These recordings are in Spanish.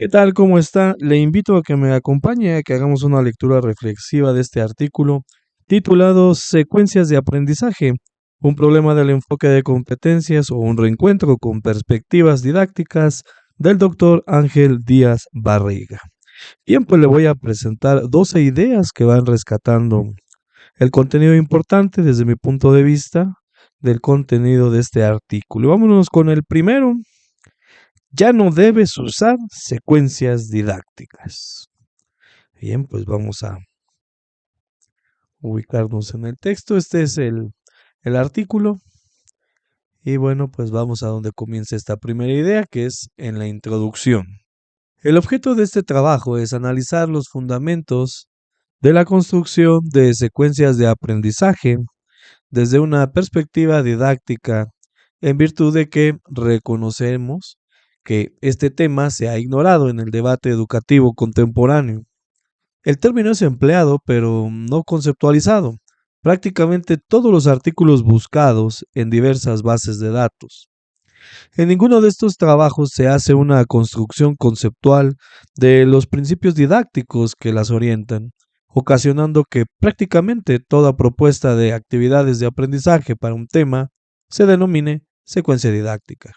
¿Qué tal? ¿Cómo está? Le invito a que me acompañe a que hagamos una lectura reflexiva de este artículo titulado Secuencias de aprendizaje, un problema del enfoque de competencias o un reencuentro con perspectivas didácticas del doctor Ángel Díaz Barriga. Bien, pues le voy a presentar 12 ideas que van rescatando el contenido importante desde mi punto de vista del contenido de este artículo. Vámonos con el primero. Ya no debes usar secuencias didácticas. Bien, pues vamos a ubicarnos en el texto. Este es el artículo. Y bueno, pues vamos a donde comienza esta primera idea, que es en la introducción. El objeto de este trabajo es analizar los fundamentos de la construcción de secuencias de aprendizaje desde una perspectiva didáctica, en virtud de que reconocemos que este tema se ha ignorado en el debate educativo contemporáneo. El término es empleado, pero no conceptualizado. Prácticamente todos los artículos buscados en diversas bases de datos. En ninguno de estos trabajos se hace una construcción conceptual de los principios didácticos que las orientan, ocasionando que prácticamente toda propuesta de actividades de aprendizaje para un tema se denomine secuencia didáctica.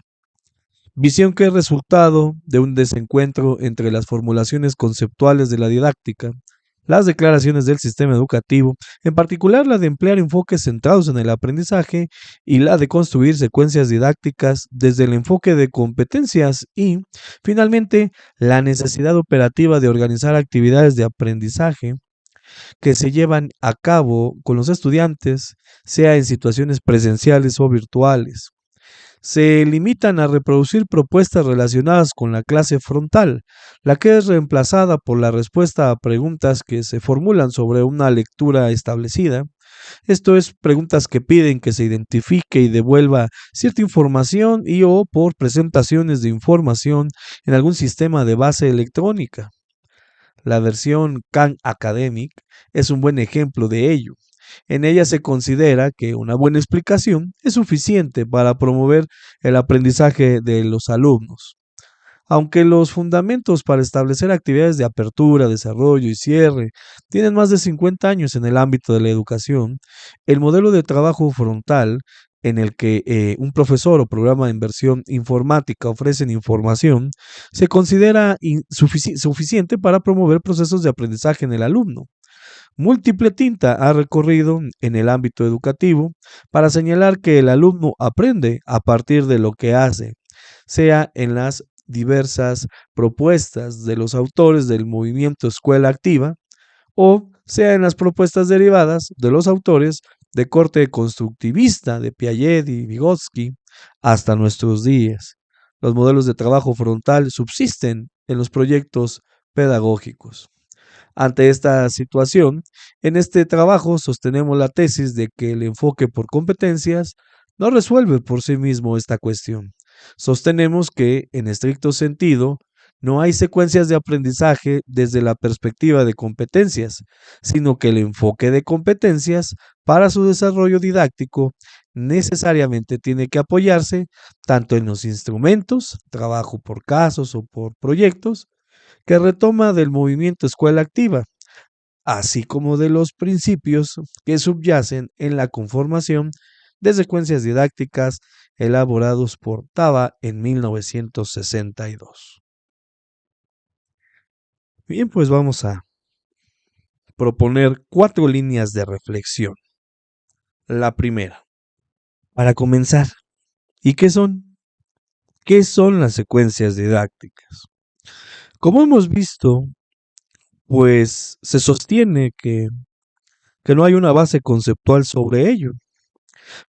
Visión que es resultado de un desencuentro entre las formulaciones conceptuales de la didáctica, las declaraciones del sistema educativo, en particular la de emplear enfoques centrados en el aprendizaje y la de construir secuencias didácticas desde el enfoque de competencias y, finalmente, la necesidad operativa de organizar actividades de aprendizaje que se llevan a cabo con los estudiantes, sea en situaciones presenciales o virtuales. Se limitan a reproducir propuestas relacionadas con la clase frontal, la que es reemplazada por la respuesta a preguntas que se formulan sobre una lectura establecida. Esto es, preguntas que piden que se identifique y devuelva cierta información y o por presentaciones de información en algún sistema de base electrónica. La versión Khan Academic es un buen ejemplo de ello. En ella se considera que una buena explicación es suficiente para promover el aprendizaje de los alumnos. Aunque los fundamentos para establecer actividades de apertura, desarrollo y cierre tienen más de 50 años en el ámbito de la educación, el modelo de trabajo frontal en el que un profesor o programa de inversión informática ofrecen información, se considera suficiente para promover procesos de aprendizaje en el alumno. Múltiple tinta ha recorrido en el ámbito educativo para señalar que el alumno aprende a partir de lo que hace, sea en las diversas propuestas de los autores del movimiento Escuela Activa o sea en las propuestas derivadas de los autores de corte constructivista de Piaget y Vygotsky hasta nuestros días. Los modelos de trabajo frontal subsisten en los proyectos pedagógicos. Ante esta situación, en este trabajo sostenemos la tesis de que el enfoque por competencias no resuelve por sí mismo esta cuestión. Sostenemos que, en estricto sentido, no hay secuencias de aprendizaje desde la perspectiva de competencias, sino que el enfoque de competencias para su desarrollo didáctico necesariamente tiene que apoyarse tanto en los instrumentos, trabajo por casos o por proyectos, que retoma del movimiento Escuela Activa, así como de los principios que subyacen en la conformación de secuencias didácticas elaborados por Taba en 1962. Bien, pues vamos a proponer 4 líneas de reflexión. La primera, para comenzar, ¿y qué son? ¿Qué son las secuencias didácticas? Como hemos visto, pues se sostiene que no hay una base conceptual sobre ello,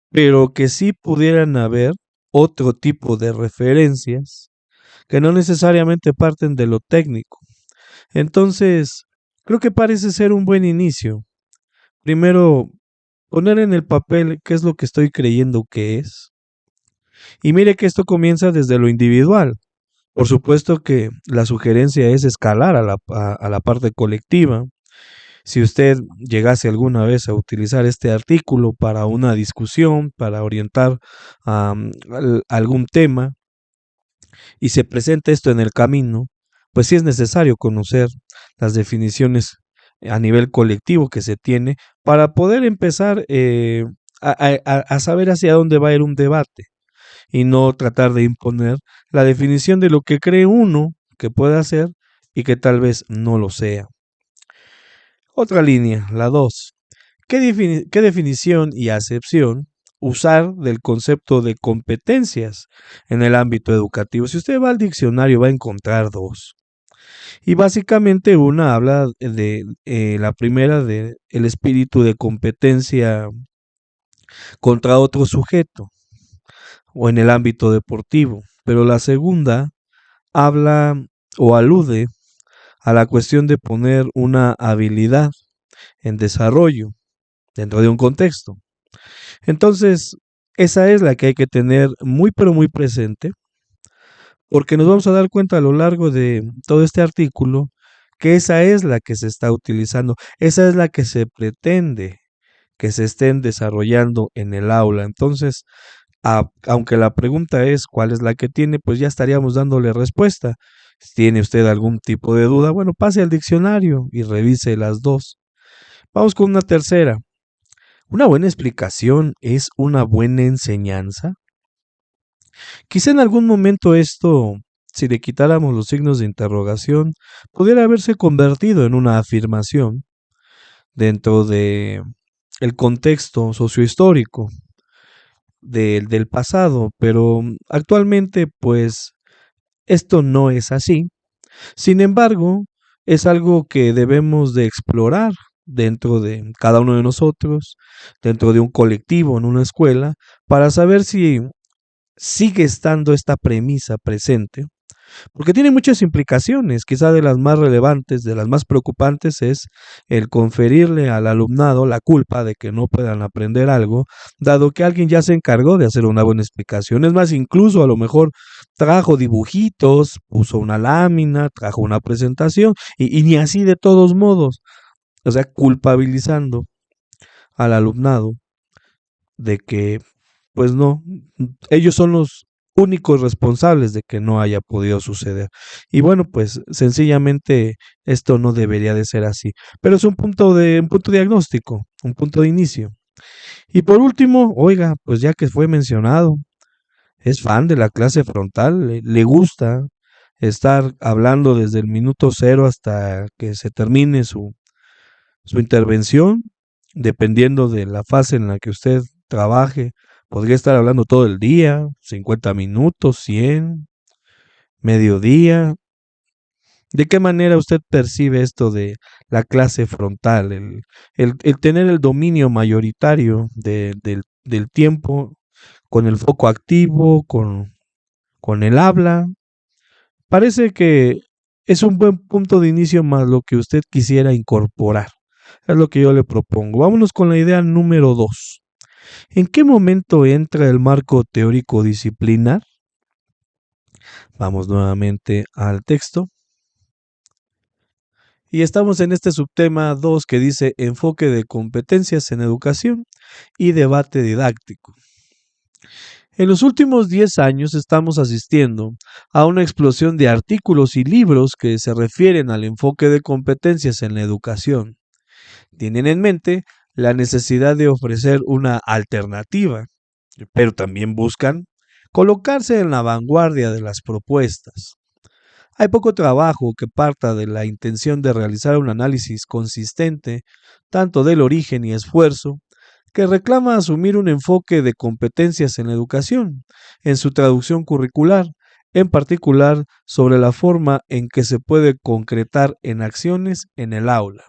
pero que sí pudieran haber otro tipo de referencias que no necesariamente parten de lo técnico. Entonces, creo que parece ser un buen inicio. Primero, poner en el papel qué es lo que estoy creyendo que es. Y mire que esto comienza desde lo individual. Por supuesto que la sugerencia es escalar a la parte colectiva. Si usted llegase alguna vez a utilizar este artículo para una discusión, para orientar algún tema, y se presenta esto en el camino, pues sí es necesario conocer las definiciones a nivel colectivo que se tiene para poder empezar a saber hacia dónde va a ir un debate y no tratar de imponer la definición de lo que cree uno que puede hacer y que tal vez no lo sea. Otra línea, la 2. ¿Qué definición y acepción usar del concepto de competencias en el ámbito educativo? Si usted va al diccionario va a encontrar dos. Y básicamente una habla de la primera de el espíritu de competencia contra otro sujeto o en el ámbito deportivo, pero la segunda habla o alude a la cuestión de poner una habilidad en desarrollo dentro de un contexto. Entonces, esa es la que hay que tener muy pero muy presente, porque nos vamos a dar cuenta a lo largo de todo este artículo que esa es la que se está utilizando, esa es la que se pretende que se estén desarrollando en el aula. Entonces, aunque la pregunta es cuál es la que tiene, pues ya estaríamos dándole respuesta. Si tiene usted algún tipo de duda, bueno, pase al diccionario y revise las dos. Vamos con una tercera. ¿Una buena explicación es una buena enseñanza? Quizá en algún momento esto, si le quitáramos los signos de interrogación, pudiera haberse convertido en una afirmación dentro de el contexto sociohistórico del pasado, pero actualmente pues esto no es así. Sin embargo, es algo que debemos de explorar dentro de cada uno de nosotros, dentro de un colectivo, en una escuela, para saber si sigue estando esta premisa presente, porque tiene muchas implicaciones. Quizá de las más relevantes, de las más preocupantes, es el conferirle al alumnado la culpa de que no puedan aprender algo, dado que alguien ya se encargó de hacer una buena explicación. Es más, incluso a lo mejor trajo dibujitos, puso una lámina, trajo una presentación, y ni así de todos modos. O sea, culpabilizando al alumnado de que pues no, ellos son los únicos responsables de que no haya podido suceder. Y bueno, pues sencillamente esto no debería de ser así. Pero es un punto diagnóstico, un punto de inicio. Y por último, oiga, pues ya que fue mencionado, es fan de la clase frontal, le gusta estar hablando desde el minuto cero hasta que se termine su intervención, dependiendo de la fase en la que usted trabaje. Podría estar hablando todo el día, 50 minutos, 100, mediodía. ¿De qué manera usted percibe esto de la clase frontal? El tener el dominio mayoritario del tiempo con el foco activo, con el habla. Parece que es un buen punto de inicio más lo que usted quisiera incorporar. Es lo que yo le propongo. Vámonos con la idea número 2. ¿En qué momento entra el marco teórico disciplinar? Vamos nuevamente al texto. Y estamos en este subtema 2 que dice enfoque de competencias en educación y debate didáctico. En los últimos 10 años estamos asistiendo a una explosión de artículos y libros que se refieren al enfoque de competencias en la educación. Tienen en mente la necesidad de ofrecer una alternativa, pero también buscan colocarse en la vanguardia de las propuestas. Hay poco trabajo que parta de la intención de realizar un análisis consistente tanto del origen y esfuerzo que reclama asumir un enfoque de competencias en la educación, en su traducción curricular, en particular sobre la forma en que se puede concretar en acciones en el aula.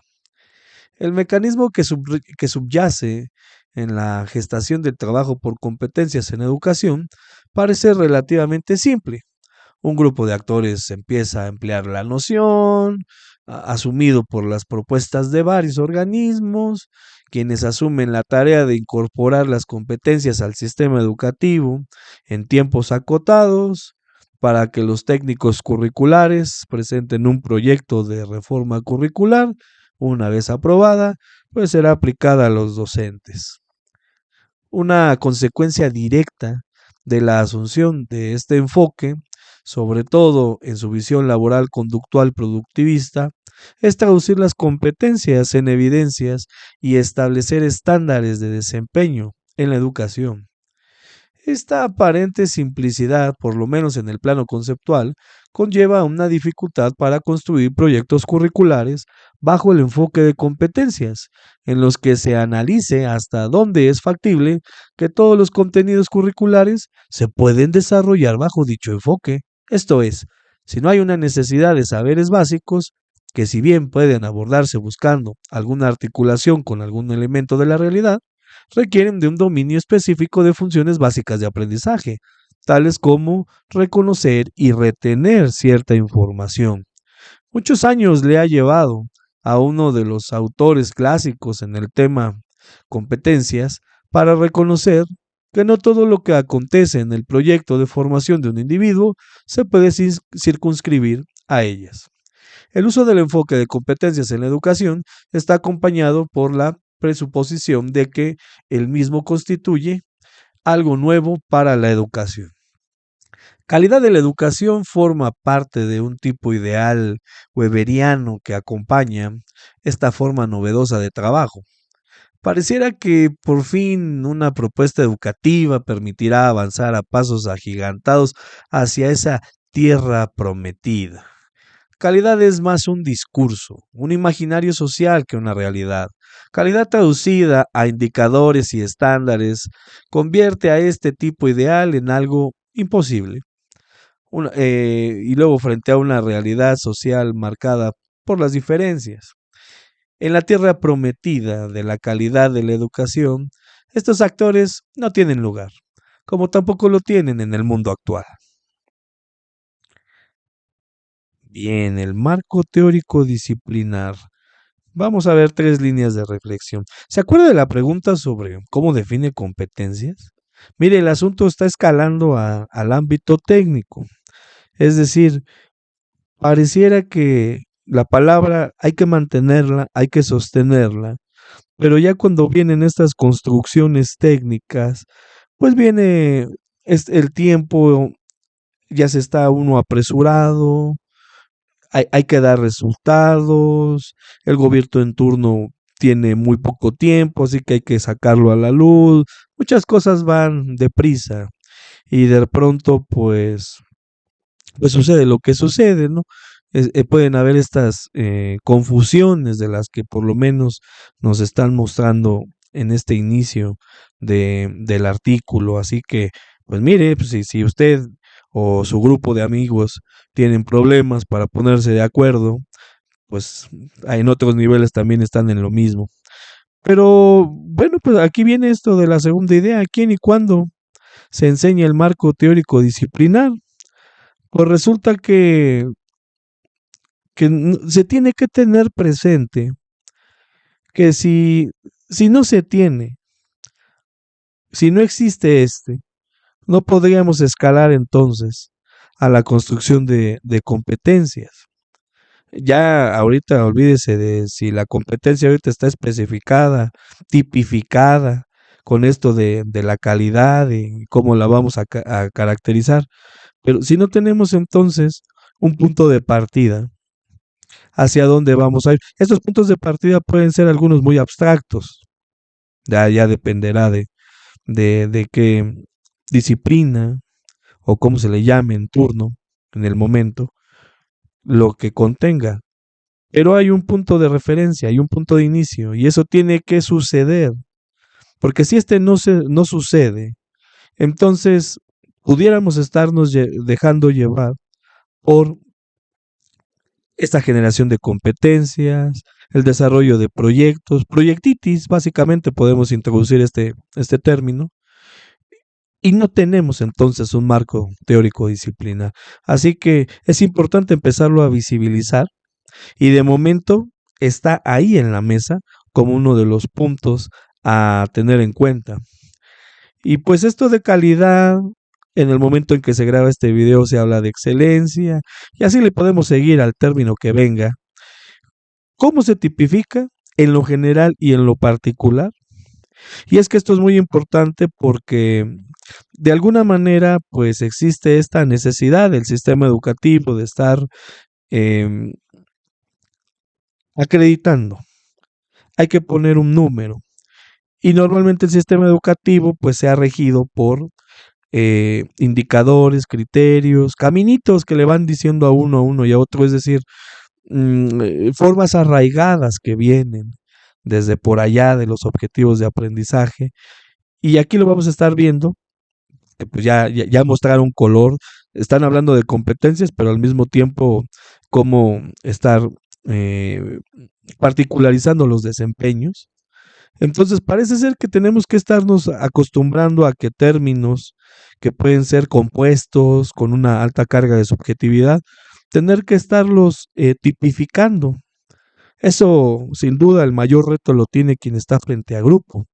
El mecanismo que subyace en la gestación del trabajo por competencias en educación parece relativamente simple. Un grupo de actores empieza a emplear la noción, asumido por las propuestas de varios organismos, quienes asumen la tarea de incorporar las competencias al sistema educativo en tiempos acotados para que los técnicos curriculares presenten un proyecto de reforma curricular. Una vez aprobada, pues será aplicada a los docentes. Una consecuencia directa de la asunción de este enfoque sobre todo en su visión laboral conductual productivista, es traducir las competencias en evidencias y establecer estándares de desempeño en la educación. Esta aparente simplicidad, por lo menos en el plano conceptual, conlleva una dificultad para construir proyectos curriculares bajo el enfoque de competencias, en los que se analice hasta dónde es factible que todos los contenidos curriculares se pueden desarrollar bajo dicho enfoque. Esto es, si no hay una necesidad de saberes básicos, que si bien pueden abordarse buscando alguna articulación con algún elemento de la realidad, requieren de un dominio específico de funciones básicas de aprendizaje, tales como reconocer y retener cierta información. Muchos años le ha llevado a uno de los autores clásicos en el tema competencias para reconocer que no todo lo que acontece en el proyecto de formación de un individuo se puede circunscribir a ellas. El uso del enfoque de competencias en la educación está acompañado por la presuposición de que el mismo constituye algo nuevo para la educación. Calidad de la educación forma parte de un tipo ideal weberiano que acompaña esta forma novedosa de trabajo. Pareciera que por fin una propuesta educativa permitirá avanzar a pasos agigantados hacia esa tierra prometida. Calidad es más un discurso, un imaginario social que una realidad. Calidad traducida a indicadores y estándares convierte a este tipo ideal en algo imposible. Y luego frente a una realidad social marcada por las diferencias. En la tierra prometida de la calidad de la educación, estos actores no tienen lugar, como tampoco lo tienen en el mundo actual. Bien, el marco teórico disciplinar. Vamos a ver 3 líneas de reflexión. ¿Se acuerda de la pregunta sobre cómo define competencias? Mire, el asunto está escalando al ámbito técnico. Es decir, pareciera que la palabra hay que mantenerla, hay que sostenerla, pero ya cuando vienen estas construcciones técnicas, pues viene el tiempo, ya se está uno apresurado, hay que dar resultados, el gobierno en turno tiene muy poco tiempo, así que hay que sacarlo a la luz, muchas cosas van deprisa y de pronto pues sucede lo que sucede, ¿no? Pueden haber estas confusiones de las que por lo menos nos están mostrando en este inicio del artículo, así que pues mire, pues, si usted o su grupo de amigos tienen problemas para ponerse de acuerdo, pues en otros niveles también están en lo mismo. Pero bueno, pues aquí viene esto de la segunda idea, ¿quién y cuándo se enseña el marco teórico disciplinar? Pues resulta que se tiene que tener presente que si no se tiene, si no existe no podríamos escalar entonces a la construcción de competencias. Ya ahorita olvídese de si la competencia ahorita está especificada, tipificada, con esto de la calidad y cómo la vamos a caracterizar. Pero si no tenemos entonces un punto de partida, hacia dónde vamos a ir. Estos puntos de partida pueden ser algunos muy abstractos, ya dependerá de qué disciplina o cómo se le llame en turno, en el momento, lo que contenga. Pero hay un punto de referencia, hay un punto de inicio, y eso tiene que suceder. Porque si no sucede, entonces pudiéramos estarnos dejando llevar por esta generación de competencias, el desarrollo de proyectos, proyectitis, básicamente podemos introducir este término, y no tenemos entonces un marco teórico disciplinar. Así que es importante empezarlo a visibilizar y de momento está ahí en la mesa como uno de los puntos a tener en cuenta. Y pues esto de calidad, en el momento en que se graba este video se habla de excelencia y así le podemos seguir al término que venga. ¿Cómo se tipifica? En lo general y en lo particular. Y es que esto es muy importante porque De alguna manera, pues existe esta necesidad del sistema educativo de estar em, acreditando. Hay que poner un número. Y normalmente el sistema educativo pues se ha regido por indicadores, criterios, caminitos que le van diciendo a uno y a otro, es decir, formas arraigadas que vienen desde por allá de los objetivos de aprendizaje. Y aquí lo vamos a estar viendo, que pues ya mostraron color, están hablando de competencias, pero al mismo tiempo cómo estar eh, particularizando los desempeños. Entonces parece ser que tenemos que estarnos acostumbrando a que términos que pueden ser compuestos con una alta carga de subjetividad, tener que estarlos tipificando. Eso, sin duda, el mayor reto lo tiene quien está frente a grupo,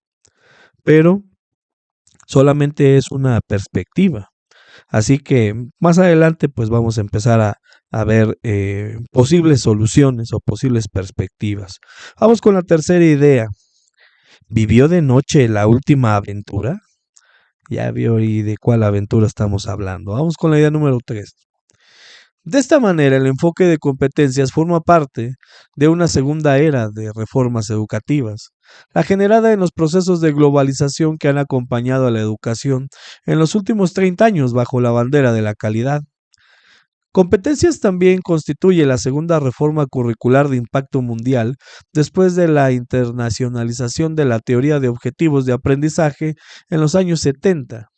pero solamente es una perspectiva. Así que más adelante pues vamos a empezar a ver posibles soluciones o posibles perspectivas. Vamos con la tercera idea. ¿Vivió de noche la última aventura? Ya vio y de cuál aventura estamos hablando. Vamos con la idea número 3. De esta manera, el enfoque de competencias forma parte de una segunda era de reformas educativas, la generada en los procesos de globalización que han acompañado a la educación en los últimos 30 años bajo la bandera de la calidad. Competencias también constituye la segunda reforma curricular de impacto mundial después de la internacionalización de la teoría de objetivos de aprendizaje en los años 70,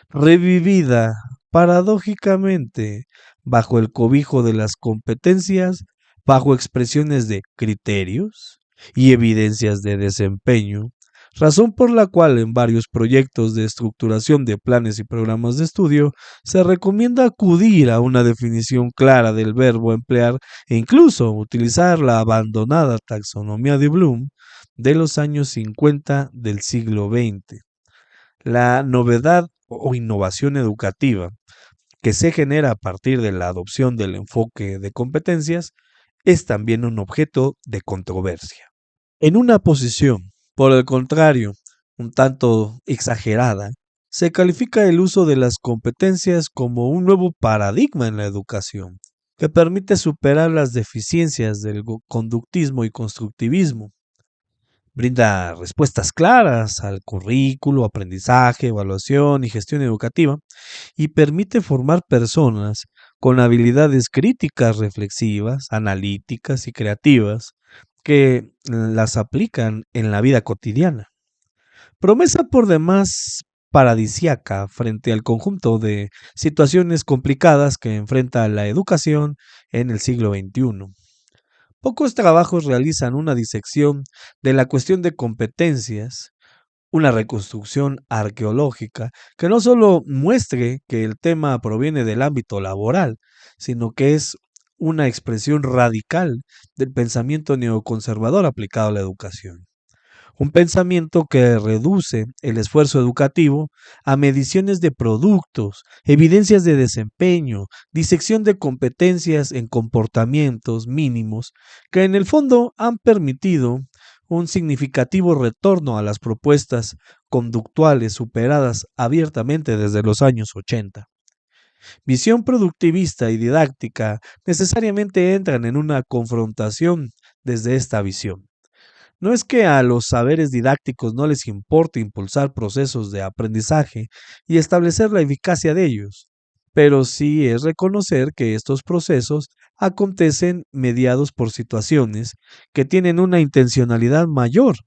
revivida paradójicamente bajo el cobijo de las competencias, bajo expresiones de criterios y evidencias de desempeño, razón por la cual en varios proyectos de estructuración de planes y programas de estudio se recomienda acudir a una definición clara del verbo emplear e incluso utilizar la abandonada taxonomía de Bloom de los años 50 del siglo XX. La novedad o innovación educativa que se genera a partir de la adopción del enfoque de competencias es también un objeto de controversia. En una posición, por el contrario, un tanto exagerada, se califica el uso de las competencias como un nuevo paradigma en la educación, que permite superar las deficiencias del conductismo y constructivismo. Brinda respuestas claras al currículo, aprendizaje, evaluación y gestión educativa y permite formar personas con habilidades críticas, reflexivas, analíticas y creativas que las aplican en la vida cotidiana. Promesa por demás paradisiaca frente al conjunto de situaciones complicadas que enfrenta la educación en el siglo XXI. Pocos trabajos realizan una disección de la cuestión de competencias, una reconstrucción arqueológica que no solo muestre que el tema proviene del ámbito laboral, sino que es una expresión radical del pensamiento neoconservador aplicado a la educación. Un pensamiento que reduce el esfuerzo educativo a mediciones de productos, evidencias de desempeño, disección de competencias en comportamientos mínimos, que en el fondo han permitido un significativo retorno a las propuestas conductuales superadas abiertamente desde los años 80. Visión productivista y didáctica necesariamente entran en una confrontación desde esta visión. No es que a los saberes didácticos no les importe impulsar procesos de aprendizaje y establecer la eficacia de ellos, pero sí es reconocer que estos procesos acontecen mediados por situaciones que tienen una intencionalidad mayor,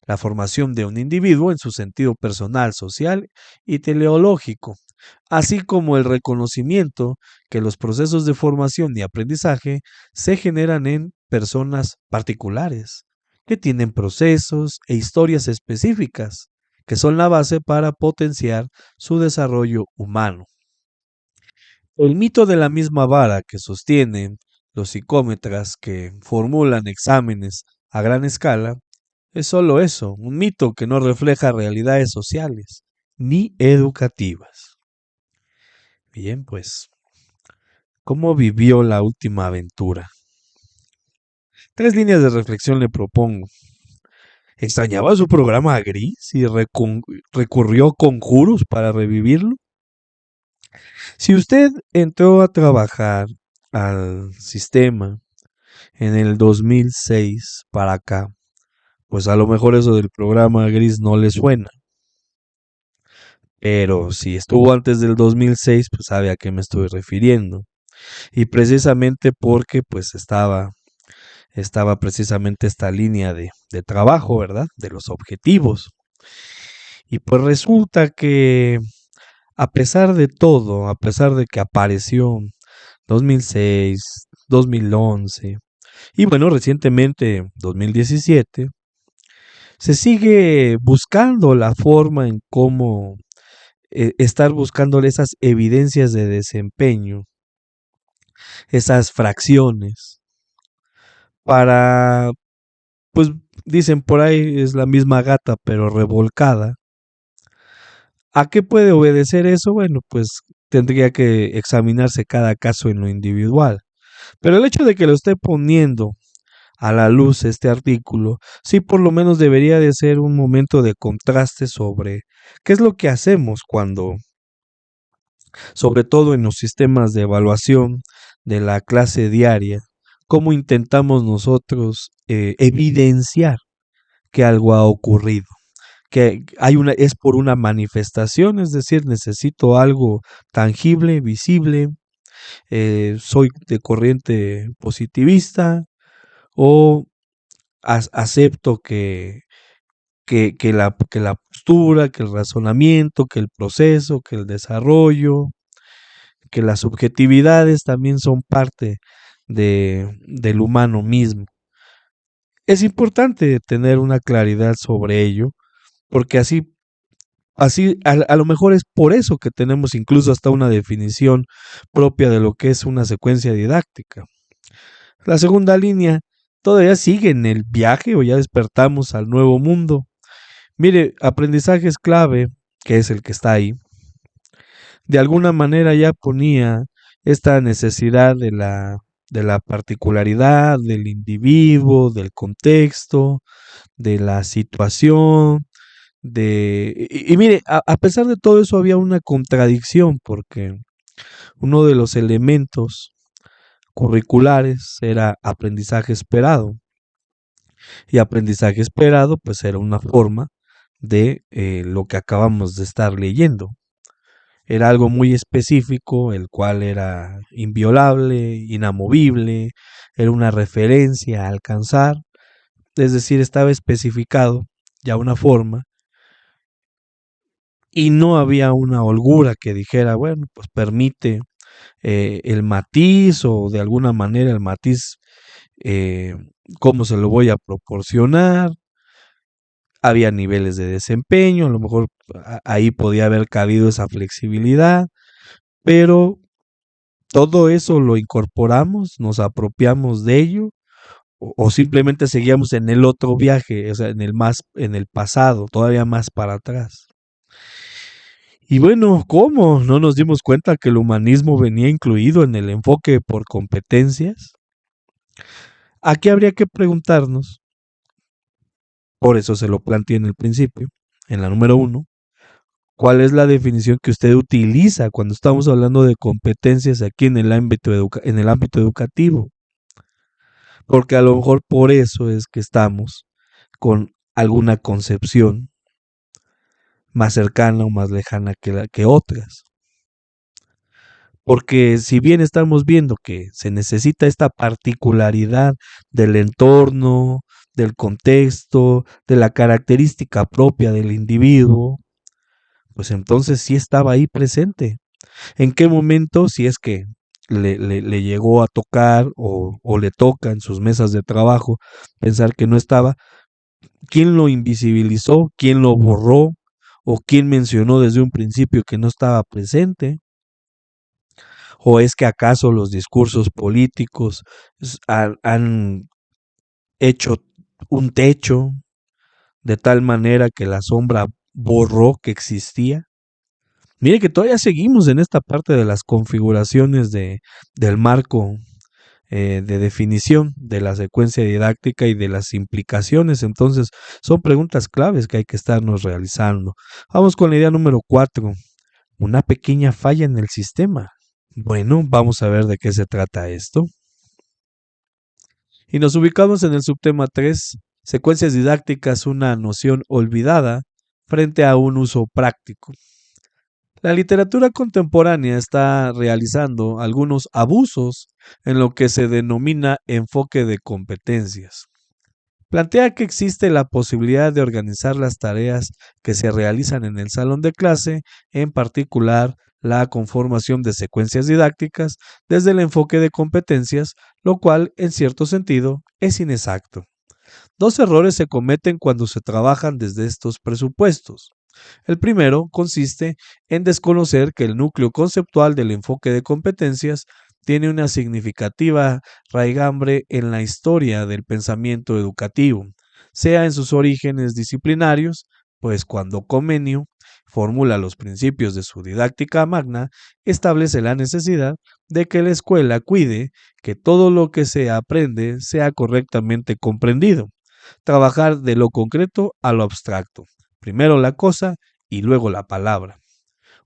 la formación de un individuo en su sentido personal, social y teleológico, así como el reconocimiento que los procesos de formación y aprendizaje se generan en personas particulares, que tienen procesos e historias específicas, que son la base para potenciar su desarrollo humano. El mito de la misma vara que sostienen los psicómetras que formulan exámenes a gran escala es solo eso, un mito que no refleja realidades sociales ni educativas. Bien, pues, ¿cómo vivió la última aventura? Tres líneas de reflexión le propongo. ¿Extrañaba su programa gris y recurrió a conjuros para revivirlo? Si usted entró a trabajar al sistema en el 2006 para acá, pues a lo mejor eso del programa gris no le suena. Pero si estuvo antes del 2006, pues sabe a qué me estoy refiriendo. Y precisamente porque pues estaba precisamente esta línea de trabajo, ¿verdad? De los objetivos. Y pues resulta que a pesar de todo, a pesar de que apareció 2006, 2011 y bueno, recientemente 2017, se sigue buscando la forma en cómo estar buscando esas evidencias de desempeño, esas fracciones, para, pues dicen por ahí es la misma gata pero revolcada. ¿A qué puede obedecer eso? Bueno, pues tendría que examinarse cada caso en lo individual. Pero el hecho de que lo esté poniendo a la luz este artículo, sí por lo menos debería de ser un momento de contraste sobre qué es lo que hacemos cuando, sobre todo en los sistemas de evaluación de la clase diaria, cómo intentamos nosotros evidenciar que algo ha ocurrido, que es por una manifestación, es decir, necesito algo tangible, visible, soy de corriente positivista o acepto que la postura, que el razonamiento, que el proceso, que el desarrollo, que las subjetividades también son parte del humano mismo. Es importante tener una claridad sobre ello, porque así a lo mejor es por eso que tenemos incluso hasta una definición propia de lo que es una secuencia didáctica. La segunda línea todavía sigue en el viaje o ya despertamos al nuevo mundo. Mire, aprendizaje es clave, que es el que está ahí, de alguna manera ya ponía esta necesidad de la particularidad del individuo, del contexto, de la situación, y mire, a pesar de todo eso había una contradicción, porque uno de los elementos curriculares era aprendizaje esperado, y aprendizaje esperado pues era una forma de lo que acabamos de estar leyendo. Era algo muy específico, el cual era inviolable, inamovible, era una referencia a alcanzar, es decir, estaba especificado ya una forma y no había una holgura que dijera, bueno, pues permite el matiz o de alguna manera el matiz, eh, cómo se lo voy a proporcionar. Había niveles de desempeño, a lo mejor ahí podía haber cabido esa flexibilidad, pero todo eso lo incorporamos, nos apropiamos de ello o simplemente seguíamos en el otro viaje, o sea, en el pasado, todavía más para atrás. Y bueno, ¿cómo? ¿No nos dimos cuenta que el humanismo venía incluido en el enfoque por competencias? Aquí habría que preguntarnos, por eso se lo planteé en el principio, en la número uno, ¿cuál es la definición que usted utiliza cuando estamos hablando de competencias aquí en el en el ámbito educativo? Porque a lo mejor por eso es que estamos con alguna concepción más cercana o más lejana que otras. Porque si bien estamos viendo que se necesita esta particularidad del entorno, del contexto, de la característica propia del individuo, pues entonces sí estaba ahí presente. ¿En qué momento, si es que le llegó a tocar o le toca en sus mesas de trabajo pensar que no estaba? ¿Quién lo invisibilizó? ¿Quién lo borró? ¿O quién mencionó desde un principio que no estaba presente? ¿O es que acaso los discursos políticos han hecho un techo de tal manera que la sombra borró que existía? Mire que todavía seguimos en esta parte de las configuraciones del marco de definición de la secuencia didáctica y de las implicaciones. Entonces, son preguntas claves que hay que estarnos realizando. Vamos con la idea número 4, una pequeña falla en el sistema. Bueno, vamos a ver de qué se trata esto. Y nos ubicamos en el subtema 3, secuencias didácticas, una noción olvidada frente a un uso práctico. La literatura contemporánea está realizando algunos abusos en lo que se denomina enfoque de competencias. Plantea que existe la posibilidad de organizar las tareas que se realizan en el salón de clase, en particular la conformación de secuencias didácticas, desde el enfoque de competencias, lo cual, en cierto sentido, es inexacto. Dos errores se cometen cuando se trabajan desde estos presupuestos. El primero consiste en desconocer que el núcleo conceptual del enfoque de competencias tiene una significativa raigambre en la historia del pensamiento educativo, sea en sus orígenes disciplinarios, pues cuando Comenio formula los principios de su didáctica magna, establece la necesidad de que la escuela cuide que todo lo que se aprende sea correctamente comprendido, trabajar de lo concreto a lo abstracto, primero la cosa y luego la palabra.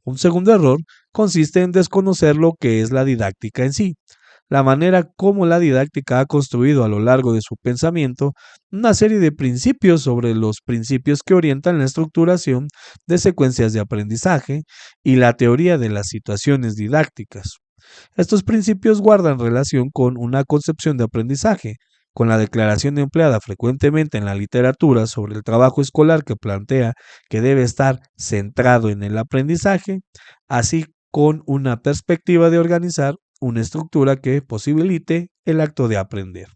Un segundo error consiste en desconocer lo que es la didáctica en sí, la manera como la didáctica ha construido a lo largo de su pensamiento una serie de principios sobre los principios que orientan la estructuración de secuencias de aprendizaje y la teoría de las situaciones didácticas. Estos principios guardan relación con una concepción de aprendizaje, con la declaración empleada frecuentemente en la literatura sobre el trabajo escolar que plantea que debe estar centrado en el aprendizaje, así con una perspectiva de organizar una estructura que posibilite el acto de aprender.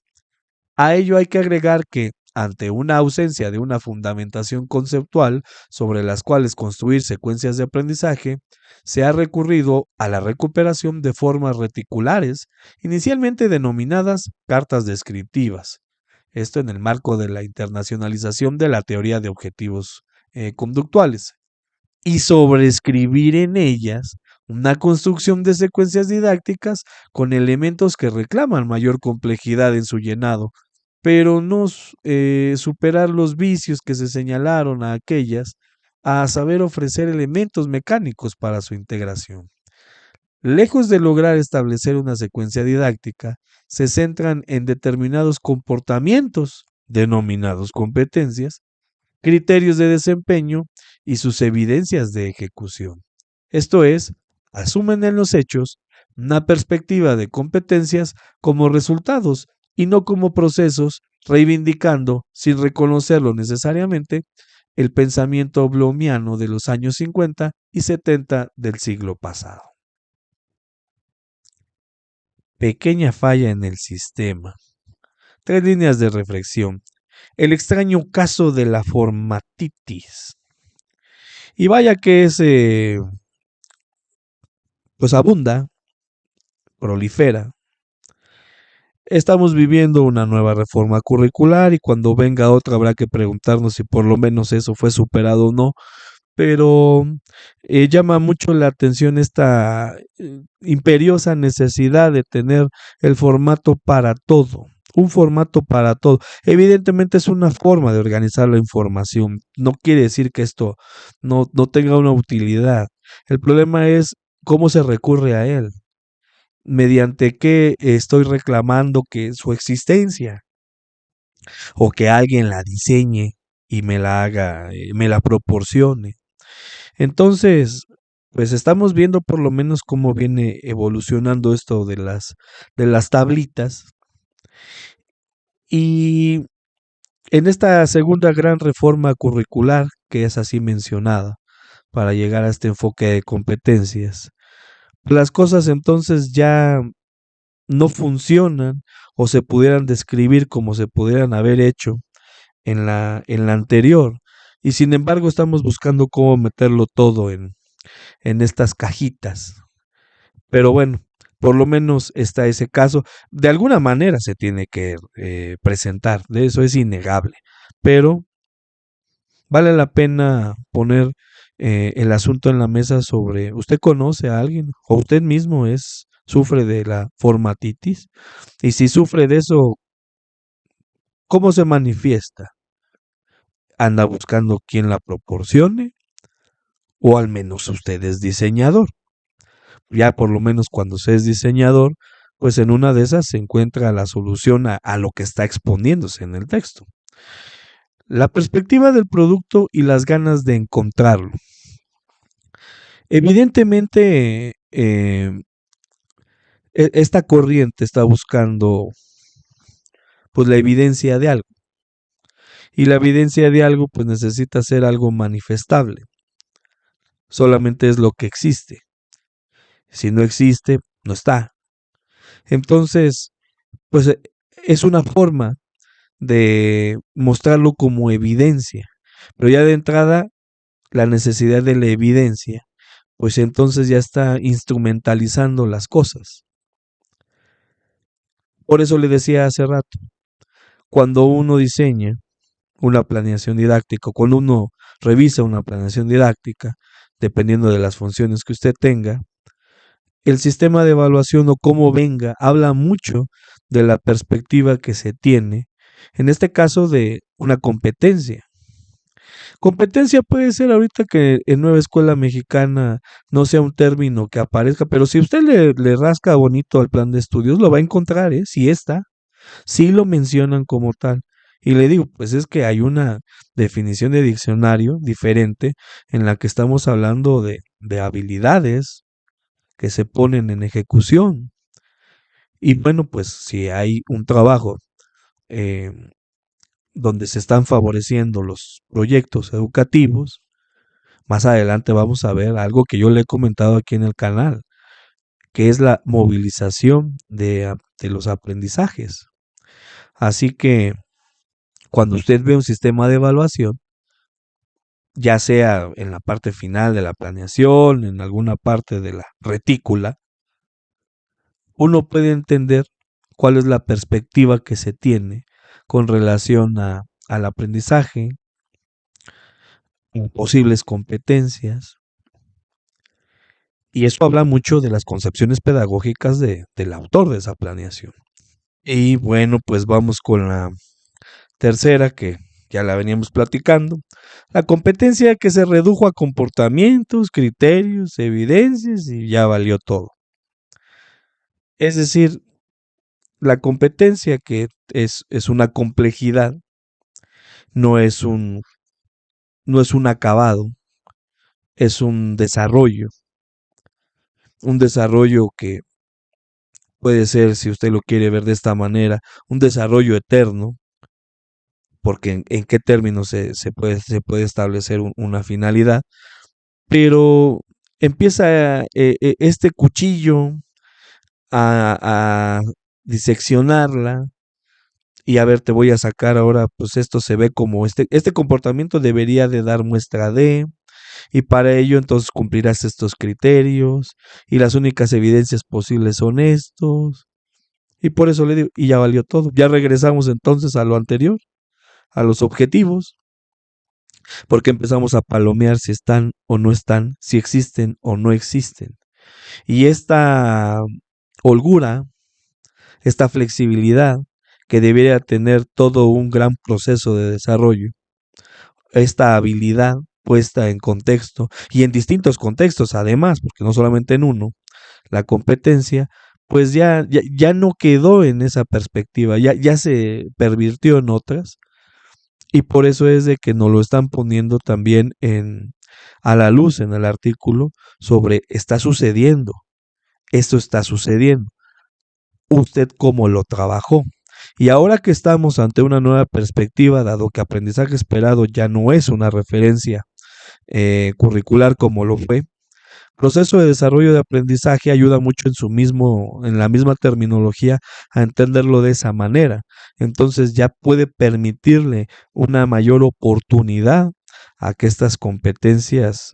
A ello hay que agregar que, ante una ausencia de una fundamentación conceptual sobre las cuales construir secuencias de aprendizaje, se ha recurrido a la recuperación de formas reticulares, inicialmente denominadas cartas descriptivas. Esto en el marco de la internacionalización de la teoría de objetivos conductuales. Y sobreescribir en ellas una construcción de secuencias didácticas con elementos que reclaman mayor complejidad en su llenado, pero no superar los vicios que se señalaron a aquellas, a saber ofrecer elementos mecánicos para su integración. Lejos de lograr establecer una secuencia didáctica, se centran en determinados comportamientos, denominados competencias, criterios de desempeño y sus evidencias de ejecución. Esto es, asumen en los hechos una perspectiva de competencias como resultados y no como procesos, reivindicando, sin reconocerlo necesariamente, el pensamiento blomiano de los años 50 y 70 del siglo pasado. Pequeña falla en el sistema. Tres líneas de reflexión. El extraño caso de la formatitis. Y vaya que es, pues abunda, prolifera. Estamos viviendo una nueva reforma curricular y cuando venga otra habrá que preguntarnos si por lo menos eso fue superado o no, pero llama mucho la atención esta imperiosa necesidad de tener el formato para todo, un formato para todo. Evidentemente es una forma de organizar la información, no quiere decir que esto no tenga una utilidad. El problema es cómo se recurre a él, mediante qué estoy reclamando que su existencia o que alguien la diseñe y me la haga, me la proporcione. Entonces, pues estamos viendo por lo menos cómo viene evolucionando esto de las tablitas. Y en esta segunda gran reforma curricular, que es así mencionada, para llegar a este enfoque de competencias, las cosas entonces ya no funcionan o se pudieran describir como se pudieran haber hecho en la anterior. Y sin embargo estamos buscando cómo meterlo todo en estas cajitas. Pero bueno, por lo menos está ese caso. De alguna manera se tiene que presentar, de eso es innegable. Pero vale la pena poner el asunto en la mesa sobre, ¿usted conoce a alguien? ¿O usted mismo es sufre de la formatitis, y si sufre de eso, ¿cómo se manifiesta? Anda buscando quién la proporcione, o al menos usted es diseñador. Ya por lo menos cuando se es diseñador, pues en una de esas se encuentra la solución a lo que está exponiéndose en el texto. La perspectiva del producto y las ganas de encontrarlo. Evidentemente, esta corriente está buscando pues la evidencia de algo. Y la evidencia de algo pues necesita ser algo manifestable. Solamente es lo que existe. Si no existe, no está. Entonces, pues es una forma de mostrarlo como evidencia. Pero ya de entrada, la necesidad de la evidencia, pues entonces ya está instrumentalizando las cosas. Por eso le decía hace rato, cuando uno diseña una planeación didáctica, cuando uno revisa una planeación didáctica, dependiendo de las funciones que usted tenga, el sistema de evaluación o cómo venga habla mucho de la perspectiva que se tiene, en este caso de una competencia. Competencia puede ser ahorita que en Nueva Escuela Mexicana no sea un término que aparezca, pero si usted le rasca bonito al plan de estudios, lo va a encontrar, ¿eh? Si está, sí lo mencionan como tal. Y le digo, pues es que hay una definición de diccionario diferente en la que estamos hablando de habilidades que se ponen en ejecución. Y bueno, pues si hay un trabajo eh, donde se están favoreciendo los proyectos educativos, más adelante vamos a ver algo que yo le he comentado aquí en el canal, que es la movilización de los aprendizajes. Así que cuando usted ve un sistema de evaluación, ya sea en la parte final de la planeación, en alguna parte de la retícula, uno puede entender cuál es la perspectiva que se tiene con relación al aprendizaje, posibles competencias, y eso habla mucho de las concepciones pedagógicas del autor de esa planeación. Y bueno, pues vamos con la tercera que ya la veníamos platicando. La competencia que se redujo a comportamientos, criterios, evidencias y ya valió todo. Es decir, la competencia que es una complejidad, no es un, no es un acabado, es un desarrollo que puede ser, si usted lo quiere ver de esta manera, un desarrollo eterno, porque en qué términos se puede establecer una finalidad, pero empieza este cuchillo a diseccionarla y a ver, te voy a sacar ahora, pues esto se ve como este comportamiento debería de dar muestra de, y para ello entonces cumplirás estos criterios, y las únicas evidencias posibles son estos, y por eso le digo, y ya valió todo. Ya regresamos entonces a lo anterior, a los objetivos, porque empezamos a palomear si están o no están, si existen o no existen. Y esta holgura, esta flexibilidad que debería tener todo un gran proceso de desarrollo, esta habilidad puesta en contexto y en distintos contextos además, porque no solamente en uno, la competencia, pues ya no quedó en esa perspectiva, ya se pervirtió en otras, y por eso es de que nos lo están poniendo también a la luz en el artículo sobre está sucediendo, esto está sucediendo, usted cómo lo trabajó. Y ahora que estamos ante una nueva perspectiva, dado que aprendizaje esperado ya no es una referencia curricular como lo fue, proceso de desarrollo de aprendizaje ayuda mucho en la misma terminología a entenderlo de esa manera. Entonces ya puede permitirle una mayor oportunidad a que estas competencias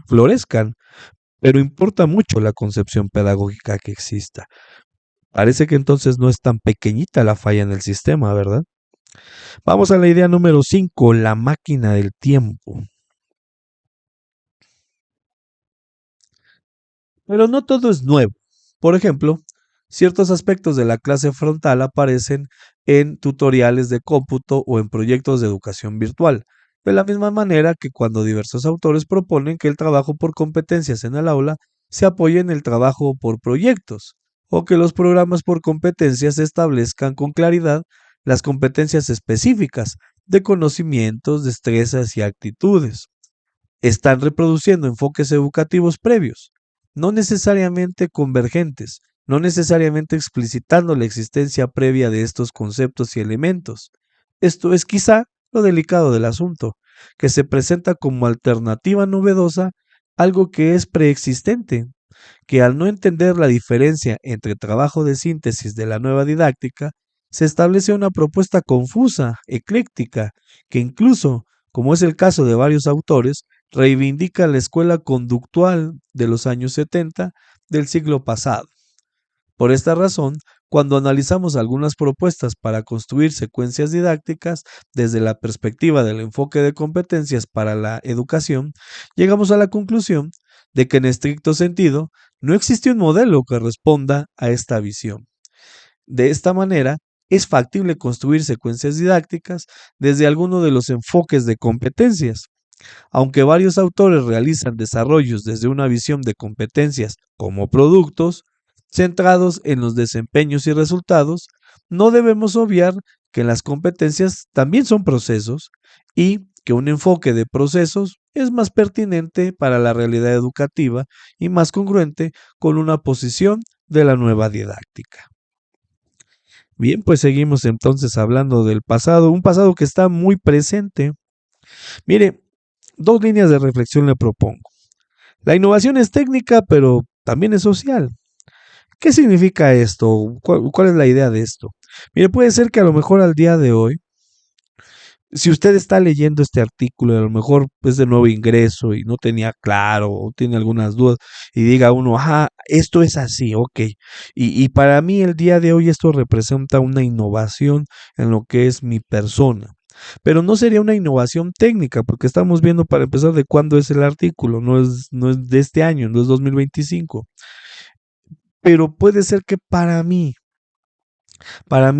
florezcan, pero importa mucho la concepción pedagógica que exista. Parece que entonces no es tan pequeñita la falla en el sistema, ¿verdad? Vamos a la idea número 5, la máquina del tiempo. Pero no todo es nuevo. Por ejemplo, ciertos aspectos de la clase frontal aparecen en tutoriales de cómputo o en proyectos de educación virtual, de la misma manera que cuando diversos autores proponen que el trabajo por competencias en el aula se apoye en el trabajo por proyectos, o que los programas por competencias establezcan con claridad las competencias específicas de conocimientos, destrezas y actitudes. Están reproduciendo enfoques educativos previos, no necesariamente convergentes, no necesariamente explicitando la existencia previa de estos conceptos y elementos. Esto es quizá lo delicado del asunto, que se presenta como alternativa novedosa algo que es preexistente, que al no entender la diferencia entre trabajo de síntesis de la nueva didáctica, se establece una propuesta confusa, ecléctica, que incluso, como es el caso de varios autores, reivindica la escuela conductual de los años 70 del siglo pasado. Por esta razón, cuando analizamos algunas propuestas para construir secuencias didácticas desde la perspectiva del enfoque de competencias para la educación, llegamos a la conclusión de que en estricto sentido no existe un modelo que responda a esta visión. De esta manera, es factible construir secuencias didácticas desde alguno de los enfoques de competencias. Aunque varios autores realizan desarrollos desde una visión de competencias como productos, centrados en los desempeños y resultados, no debemos obviar que las competencias también son procesos y que un enfoque de procesos es más pertinente para la realidad educativa y más congruente con una posición de la nueva didáctica. Bien, pues seguimos entonces hablando del pasado, un pasado que está muy presente. Mire, dos líneas de reflexión le propongo. La innovación es técnica, pero también es social. ¿Qué significa esto? ¿Cuál es la idea de esto? Mire, puede ser que a lo mejor al día de hoy, si usted está leyendo este artículo, a lo mejor es de nuevo ingreso y no tenía claro o tiene algunas dudas y diga uno, ajá, esto es así, ok. Y para mí el día de hoy esto representa una innovación en lo que es mi persona. Pero no sería una innovación técnica, porque estamos viendo para empezar de cuándo es el artículo, no es de este año, no es 2025. Pero puede ser que para mí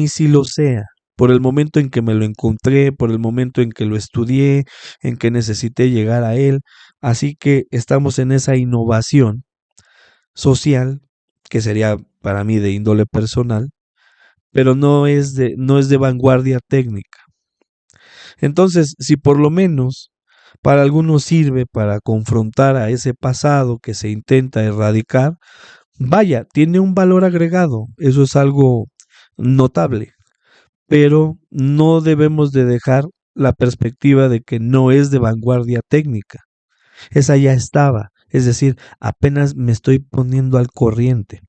sí lo sea, por el momento en que me lo encontré, por el momento en que lo estudié, en que necesité llegar a él. Así que estamos en esa innovación social, que sería para mí de índole personal, pero no es de vanguardia técnica. Entonces, si por lo menos para algunos sirve para confrontar a ese pasado que se intenta erradicar, vaya, tiene un valor agregado, eso es algo notable, pero no debemos de dejar la perspectiva de que no es de vanguardia técnica. Esa ya estaba, es decir, apenas me estoy poniendo al corriente.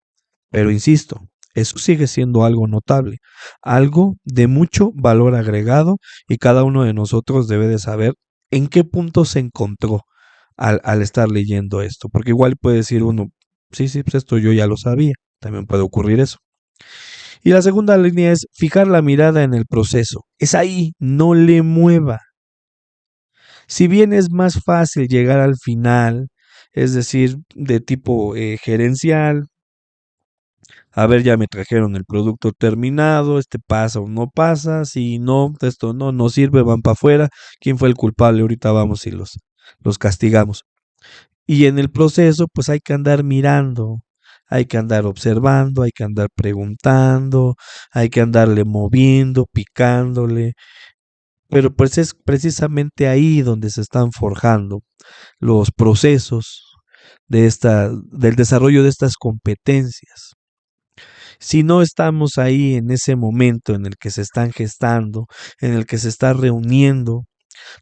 Pero insisto, eso sigue siendo algo notable, algo de mucho valor agregado y cada uno de nosotros debe de saber en qué punto se encontró al estar leyendo esto, porque igual puede decir uno, sí, sí, pues esto yo ya lo sabía, también puede ocurrir eso. Y la segunda línea es fijar la mirada en el proceso, es ahí, no le mueva. Si bien es más fácil llegar al final, es decir, de tipo gerencial, a ver, ya me trajeron el producto terminado, este pasa o no pasa, si no, esto no sirve, van para afuera, ¿quién fue el culpable? Ahorita vamos y los castigamos. Y en el proceso, pues hay que andar mirando, hay que andar observando, hay que andar preguntando, hay que andarle moviendo, picándole, pero pues es precisamente ahí donde se están forjando los procesos del desarrollo de estas competencias. Si no estamos ahí en ese momento en el que se están gestando, en el que se está reuniendo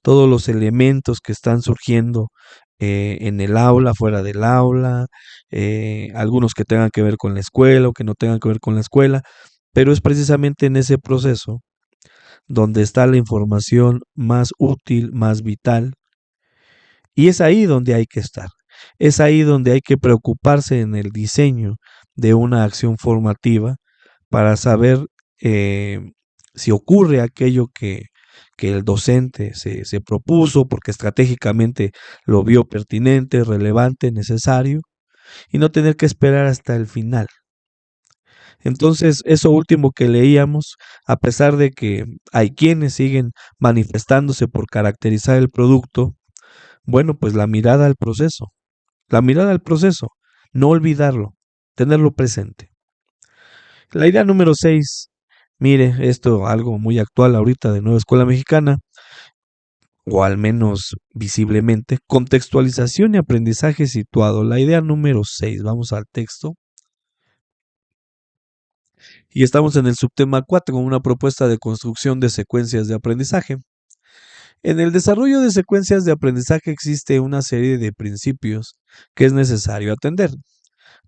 todos los elementos que están surgiendo en el aula, fuera del aula, algunos que tengan que ver con la escuela o que no tengan que ver con la escuela, pero es precisamente en ese proceso donde está la información más útil, más vital, y es ahí donde hay que estar. Es ahí donde hay que preocuparse en el diseño de una acción formativa para saber eh, si ocurre aquello que el docente se propuso porque estratégicamente lo vio pertinente, relevante, necesario, y no tener que esperar hasta el final. Entonces, eso último que leíamos, a pesar de que hay quienes siguen manifestándose por caracterizar el producto, bueno, pues la mirada al proceso, no olvidarlo, tenerlo presente. La idea número 6, mire, esto algo muy actual ahorita de Nueva Escuela Mexicana, o al menos visiblemente, contextualización y aprendizaje situado. La idea número 6, vamos al texto. Y estamos en el subtema 4, con una propuesta de construcción de secuencias de aprendizaje. En el desarrollo de secuencias de aprendizaje existe una serie de principios que es necesario atender.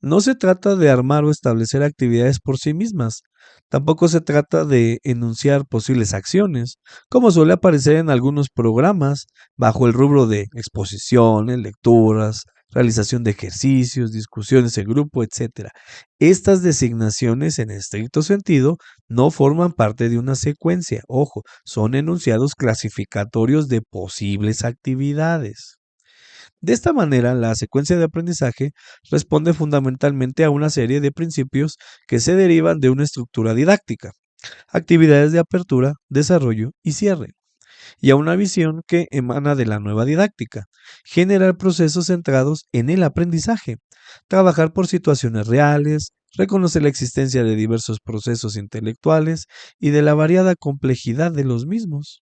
No se trata de armar o establecer actividades por sí mismas. Tampoco se trata de enunciar posibles acciones, como suele aparecer en algunos programas, bajo el rubro de exposiciones, lecturas, realización de ejercicios, discusiones en grupo, etc. Estas designaciones, en estricto sentido, no forman parte de una secuencia. Ojo, son enunciados clasificatorios de posibles actividades. De esta manera, la secuencia de aprendizaje responde fundamentalmente a una serie de principios que se derivan de una estructura didáctica, actividades de apertura, desarrollo y cierre, y a una visión que emana de la nueva didáctica, generar procesos centrados en el aprendizaje, trabajar por situaciones reales, reconocer la existencia de diversos procesos intelectuales y de la variada complejidad de los mismos.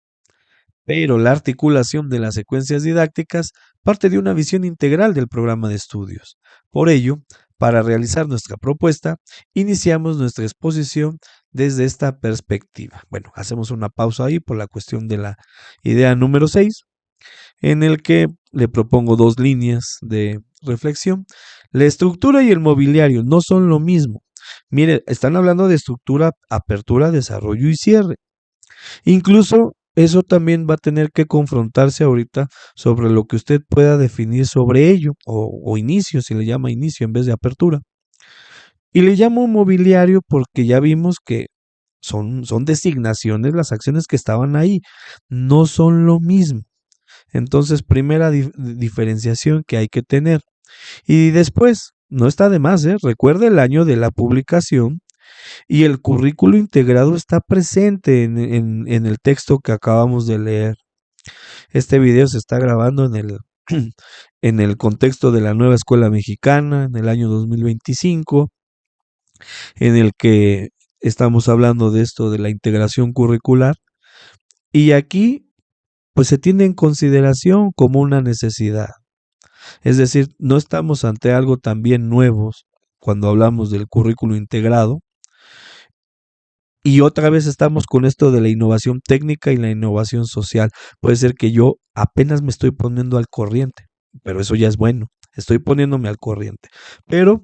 Pero la articulación de las secuencias didácticas parte de una visión integral del programa de estudios. Por ello, para realizar nuestra propuesta, iniciamos nuestra exposición desde esta perspectiva. Bueno, hacemos una pausa ahí por la cuestión de la idea número 6, en el que le propongo dos líneas de reflexión. La estructura y el mobiliario no son lo mismo. Mire, están hablando de estructura, apertura, desarrollo y cierre. Incluso eso también va a tener que confrontarse ahorita sobre lo que usted pueda definir sobre ello, o inicio, si le llama inicio en vez de apertura. Y le llamo mobiliario porque ya vimos que son designaciones, las acciones que estaban ahí, no son lo mismo. Entonces, primera diferenciación que hay que tener. Y después, no está de más, ¿eh? Recuerde el año de la publicación y el currículo integrado está presente en el texto que acabamos de leer. Este video se está grabando en el contexto de la nueva escuela mexicana, en el año 2025, en el que estamos hablando de esto de la integración curricular. Y aquí, pues se tiene en consideración como una necesidad. Es decir, no estamos ante algo también nuevo cuando hablamos del currículo integrado. Y otra vez estamos con esto de la innovación técnica y la innovación social. Puede ser que yo apenas me estoy poniendo al corriente, pero eso ya es bueno. Estoy poniéndome al corriente. Pero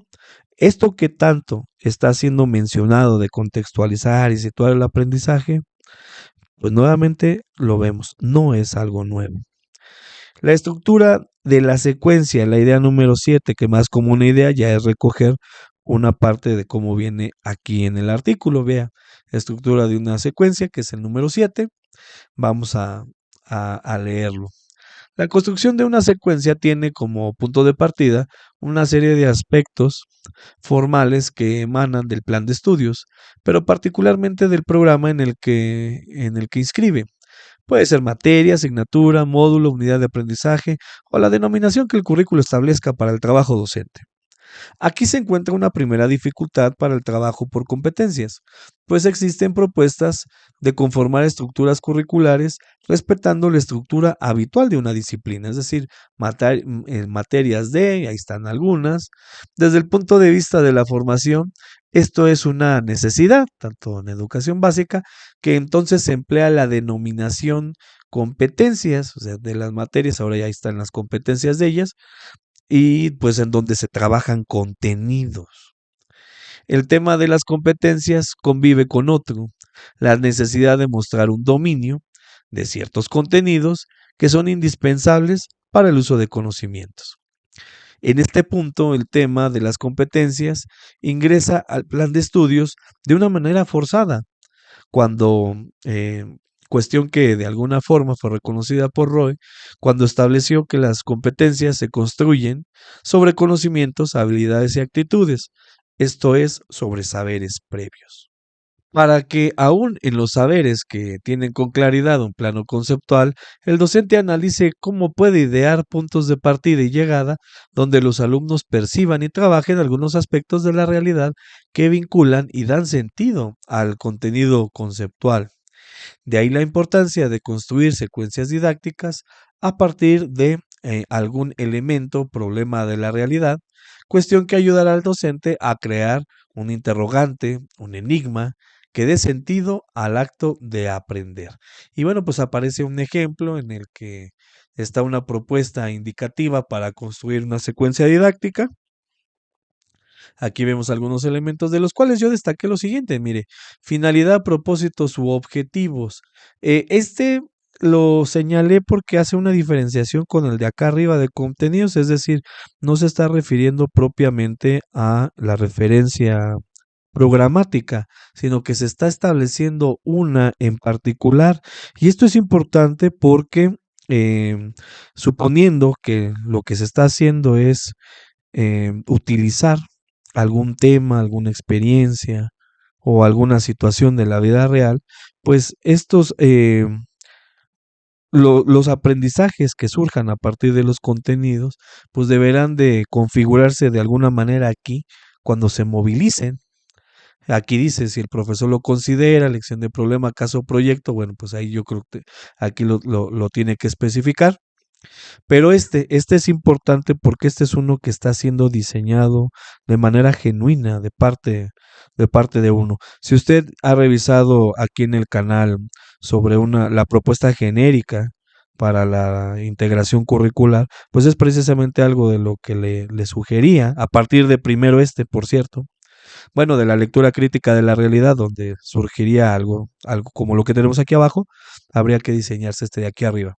esto que tanto está siendo mencionado de contextualizar y situar el aprendizaje, pues nuevamente lo vemos, no es algo nuevo. La estructura de la secuencia, la idea número 7, que más como una idea ya es recoger una parte de cómo viene aquí en el artículo. Vea, estructura de una secuencia, que es el número 7. Vamos a leerlo. La construcción de una secuencia tiene como punto de partida una serie de aspectos formales que emanan del plan de estudios, pero particularmente del programa en el que inscribe. Puede ser materia, asignatura, módulo, unidad de aprendizaje o la denominación que el currículo establezca para el trabajo docente. Aquí se encuentra una primera dificultad para el trabajo por competencias, pues existen propuestas de conformar estructuras curriculares respetando la estructura habitual de una disciplina, es decir, materias de, ahí están algunas. Desde el punto de vista de la formación, esto es una necesidad, tanto en educación básica, que entonces se emplea la denominación competencias, o sea, de las materias, ahora ya están las competencias de ellas, y pues en donde se trabajan contenidos. El tema de las competencias convive con otro, la necesidad de mostrar un dominio de ciertos contenidos que son indispensables para el uso de conocimientos. En este punto, el tema de las competencias ingresa al plan de estudios de una manera forzada, cuando cuestión que de alguna forma fue reconocida por Roy, cuando estableció que las competencias se construyen sobre conocimientos, habilidades y actitudes. esto es, sobre saberes previos. Para que aún en los saberes que tienen con claridad un plano conceptual, el docente analice cómo puede idear puntos de partida y llegada donde los alumnos perciban y trabajen algunos aspectos de la realidad que vinculan y dan sentido al contenido conceptual. De ahí la importancia de construir secuencias didácticas a partir de algún elemento, problema de la realidad, cuestión que ayudará al docente a crear un interrogante, un enigma, que dé sentido al acto de aprender. Y bueno, pues aparece un ejemplo en el que está una propuesta indicativa para construir una secuencia didáctica. Aquí vemos algunos elementos de los cuales yo destaqué lo siguiente, mire, finalidad, propósitos u objetivos. Este lo señalé porque hace una diferenciación con el de acá arriba de contenidos, es decir, no se está refiriendo propiamente a la referencia programática, sino que se está estableciendo una en particular. Y esto es importante porque suponiendo que lo que se está haciendo es utilizar algún tema, alguna experiencia o alguna situación de la vida real, pues estos, los aprendizajes que surjan a partir de los contenidos, pues deberán de configurarse de alguna manera aquí cuando se movilicen. Aquí dice, si el profesor lo considera, lección de problema, caso o proyecto, bueno, pues ahí yo creo que aquí lo tiene que especificar. Pero este es importante porque este es uno que está siendo diseñado de manera genuina de parte de uno. Si usted ha revisado aquí en el canal sobre la propuesta genérica para la integración curricular, pues es precisamente algo de lo que le sugería, a partir de primero por cierto, bueno, de la lectura crítica de la realidad, donde surgiría algo como lo que tenemos aquí abajo, habría que diseñarse este de aquí arriba.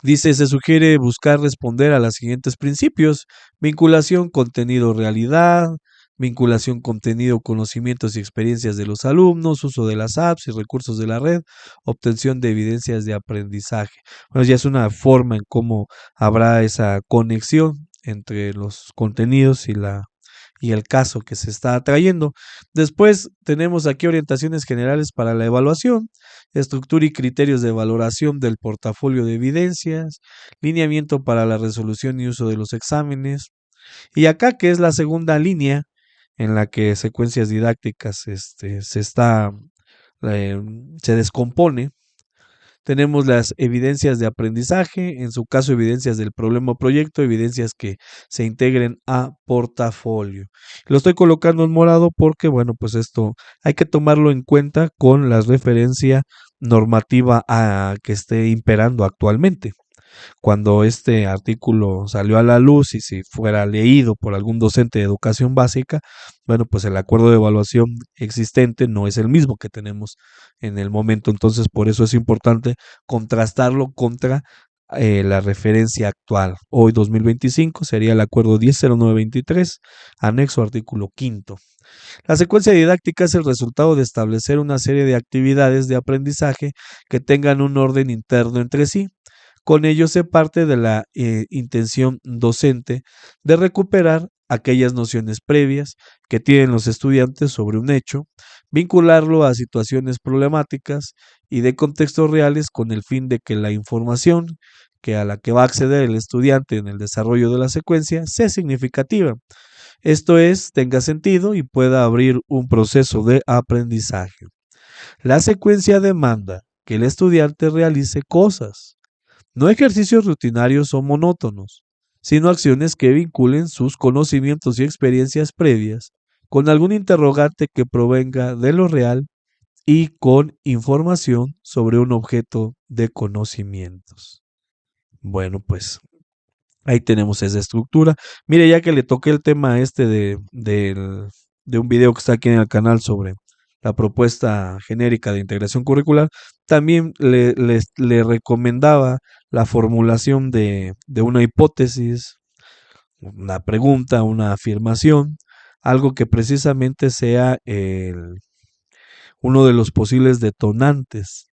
Dice, se sugiere buscar responder a los siguientes principios: vinculación contenido-realidad, vinculación contenido, conocimientos y experiencias de los alumnos, uso de las apps y recursos de la red, obtención de evidencias de aprendizaje. Bueno, ya es una forma en cómo habrá esa conexión entre los contenidos y el caso que se está trayendo. Después tenemos aquí orientaciones generales para la evaluación, estructura y criterios de valoración del portafolio de evidencias, lineamiento para la resolución y uso de los exámenes. Y acá, que es la segunda línea en la que secuencias didácticas eh, se descompone, tenemos las evidencias de aprendizaje, en su caso evidencias del problema o proyecto, evidencias que se integren a portafolio. Lo estoy colocando en morado porque, bueno, pues esto hay que tomarlo en cuenta con la referencia normativa que esté imperando actualmente. Cuando este artículo salió a la luz y si fuera leído por algún docente de educación básica, bueno, pues el acuerdo de evaluación existente no es el mismo que tenemos en el momento. Entonces, por eso es importante contrastarlo contra la referencia actual. Hoy 2025 sería el acuerdo 100923, anexo artículo quinto. La secuencia didáctica es el resultado de establecer una serie de actividades de aprendizaje que tengan un orden interno entre sí. Con ello se parte de la intención docente de recuperar aquellas nociones previas que tienen los estudiantes sobre un hecho, vincularlo a situaciones problemáticas y de contextos reales con el fin de que la información que a la que va a acceder el estudiante en el desarrollo de la secuencia sea significativa. Esto es, tenga sentido y pueda abrir un proceso de aprendizaje. La secuencia demanda que el estudiante realice cosas, no ejercicios rutinarios o monótonos, sino acciones que vinculen sus conocimientos y experiencias previas con algún interrogante que provenga de lo real y con información sobre un objeto de conocimientos. Bueno, pues ahí tenemos esa estructura. Mire, ya que le toqué el tema de un video que está aquí en el canal sobre la propuesta genérica de integración curricular, también le recomendaba la formulación de una hipótesis, una pregunta, una afirmación, algo que precisamente sea uno de los posibles detonantes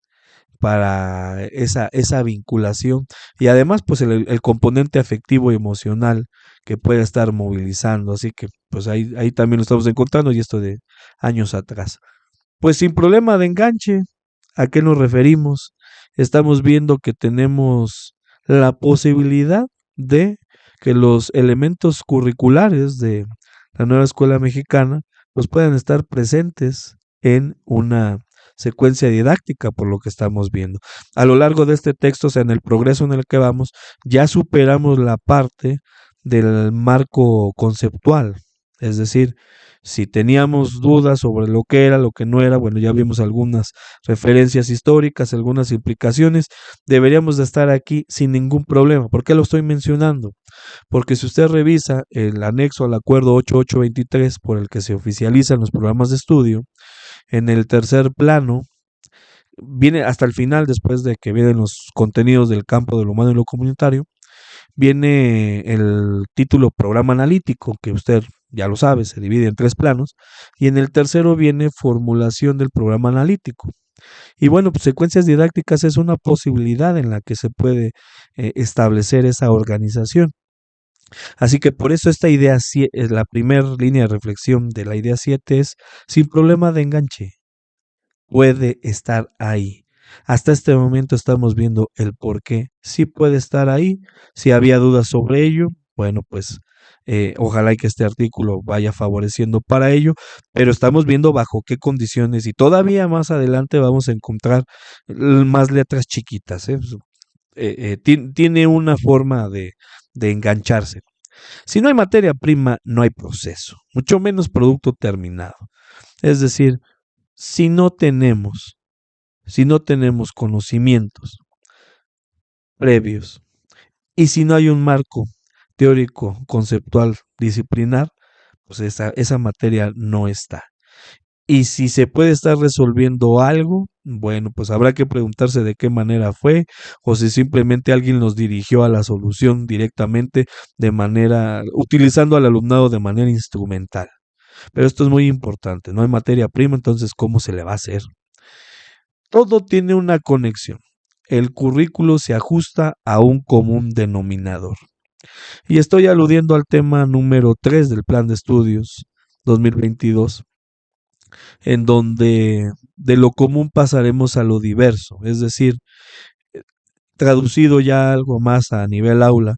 para esa vinculación y además pues el componente afectivo y emocional que puede estar movilizando. Así que pues ahí también lo estamos encontrando y esto de años atrás. Pues sin problema de enganche, ¿a qué nos referimos? Estamos viendo que tenemos la posibilidad de que los elementos curriculares de la nueva escuela mexicana pues puedan estar presentes en una secuencia didáctica por lo que estamos viendo. A lo largo de este texto, o sea, en el progreso en el que vamos, ya superamos la parte del marco conceptual, es decir, si teníamos dudas sobre lo que era, lo que no era, bueno, ya vimos algunas referencias históricas, algunas implicaciones, deberíamos de estar aquí sin ningún problema. ¿Por qué lo estoy mencionando? Porque si usted revisa el anexo al acuerdo 8823 por el que se oficializan los programas de estudio, en el tercer plano, viene hasta el final, después de que vienen los contenidos del campo de lo humano y lo comunitario, viene el título programa analítico, que usted ya lo sabe, se divide en tres planos, y en el tercero viene formulación del programa analítico. Y bueno, pues secuencias didácticas es una posibilidad en la que se puede establecer esa organización. Así que por eso esta idea, la primera línea de reflexión de la idea 7 es sin problema de enganche, puede estar ahí. Hasta este momento estamos viendo el por qué sí puede estar ahí. Si había dudas sobre ello, bueno, pues ojalá y que este artículo vaya favoreciendo para ello, pero estamos viendo bajo qué condiciones y todavía más adelante vamos a encontrar más letras chiquitas. Tiene una forma de engancharse. Si no hay materia prima, no hay proceso, mucho menos producto terminado. Es decir, si no tenemos si no tenemos conocimientos previos y si no hay un marco teórico, conceptual, disciplinar, pues esa materia no está. Y si se puede estar resolviendo algo, bueno, pues habrá que preguntarse de qué manera fue o si simplemente alguien nos dirigió a la solución directamente utilizando al alumnado de manera instrumental. Pero esto es muy importante, no hay materia prima, entonces ¿cómo se le va a hacer? Todo tiene una conexión. El currículo se ajusta a un común denominador. Y estoy aludiendo al tema número 3 del plan de estudios 2022, en donde de lo común pasaremos a lo diverso, es decir, traducido ya algo más a nivel aula,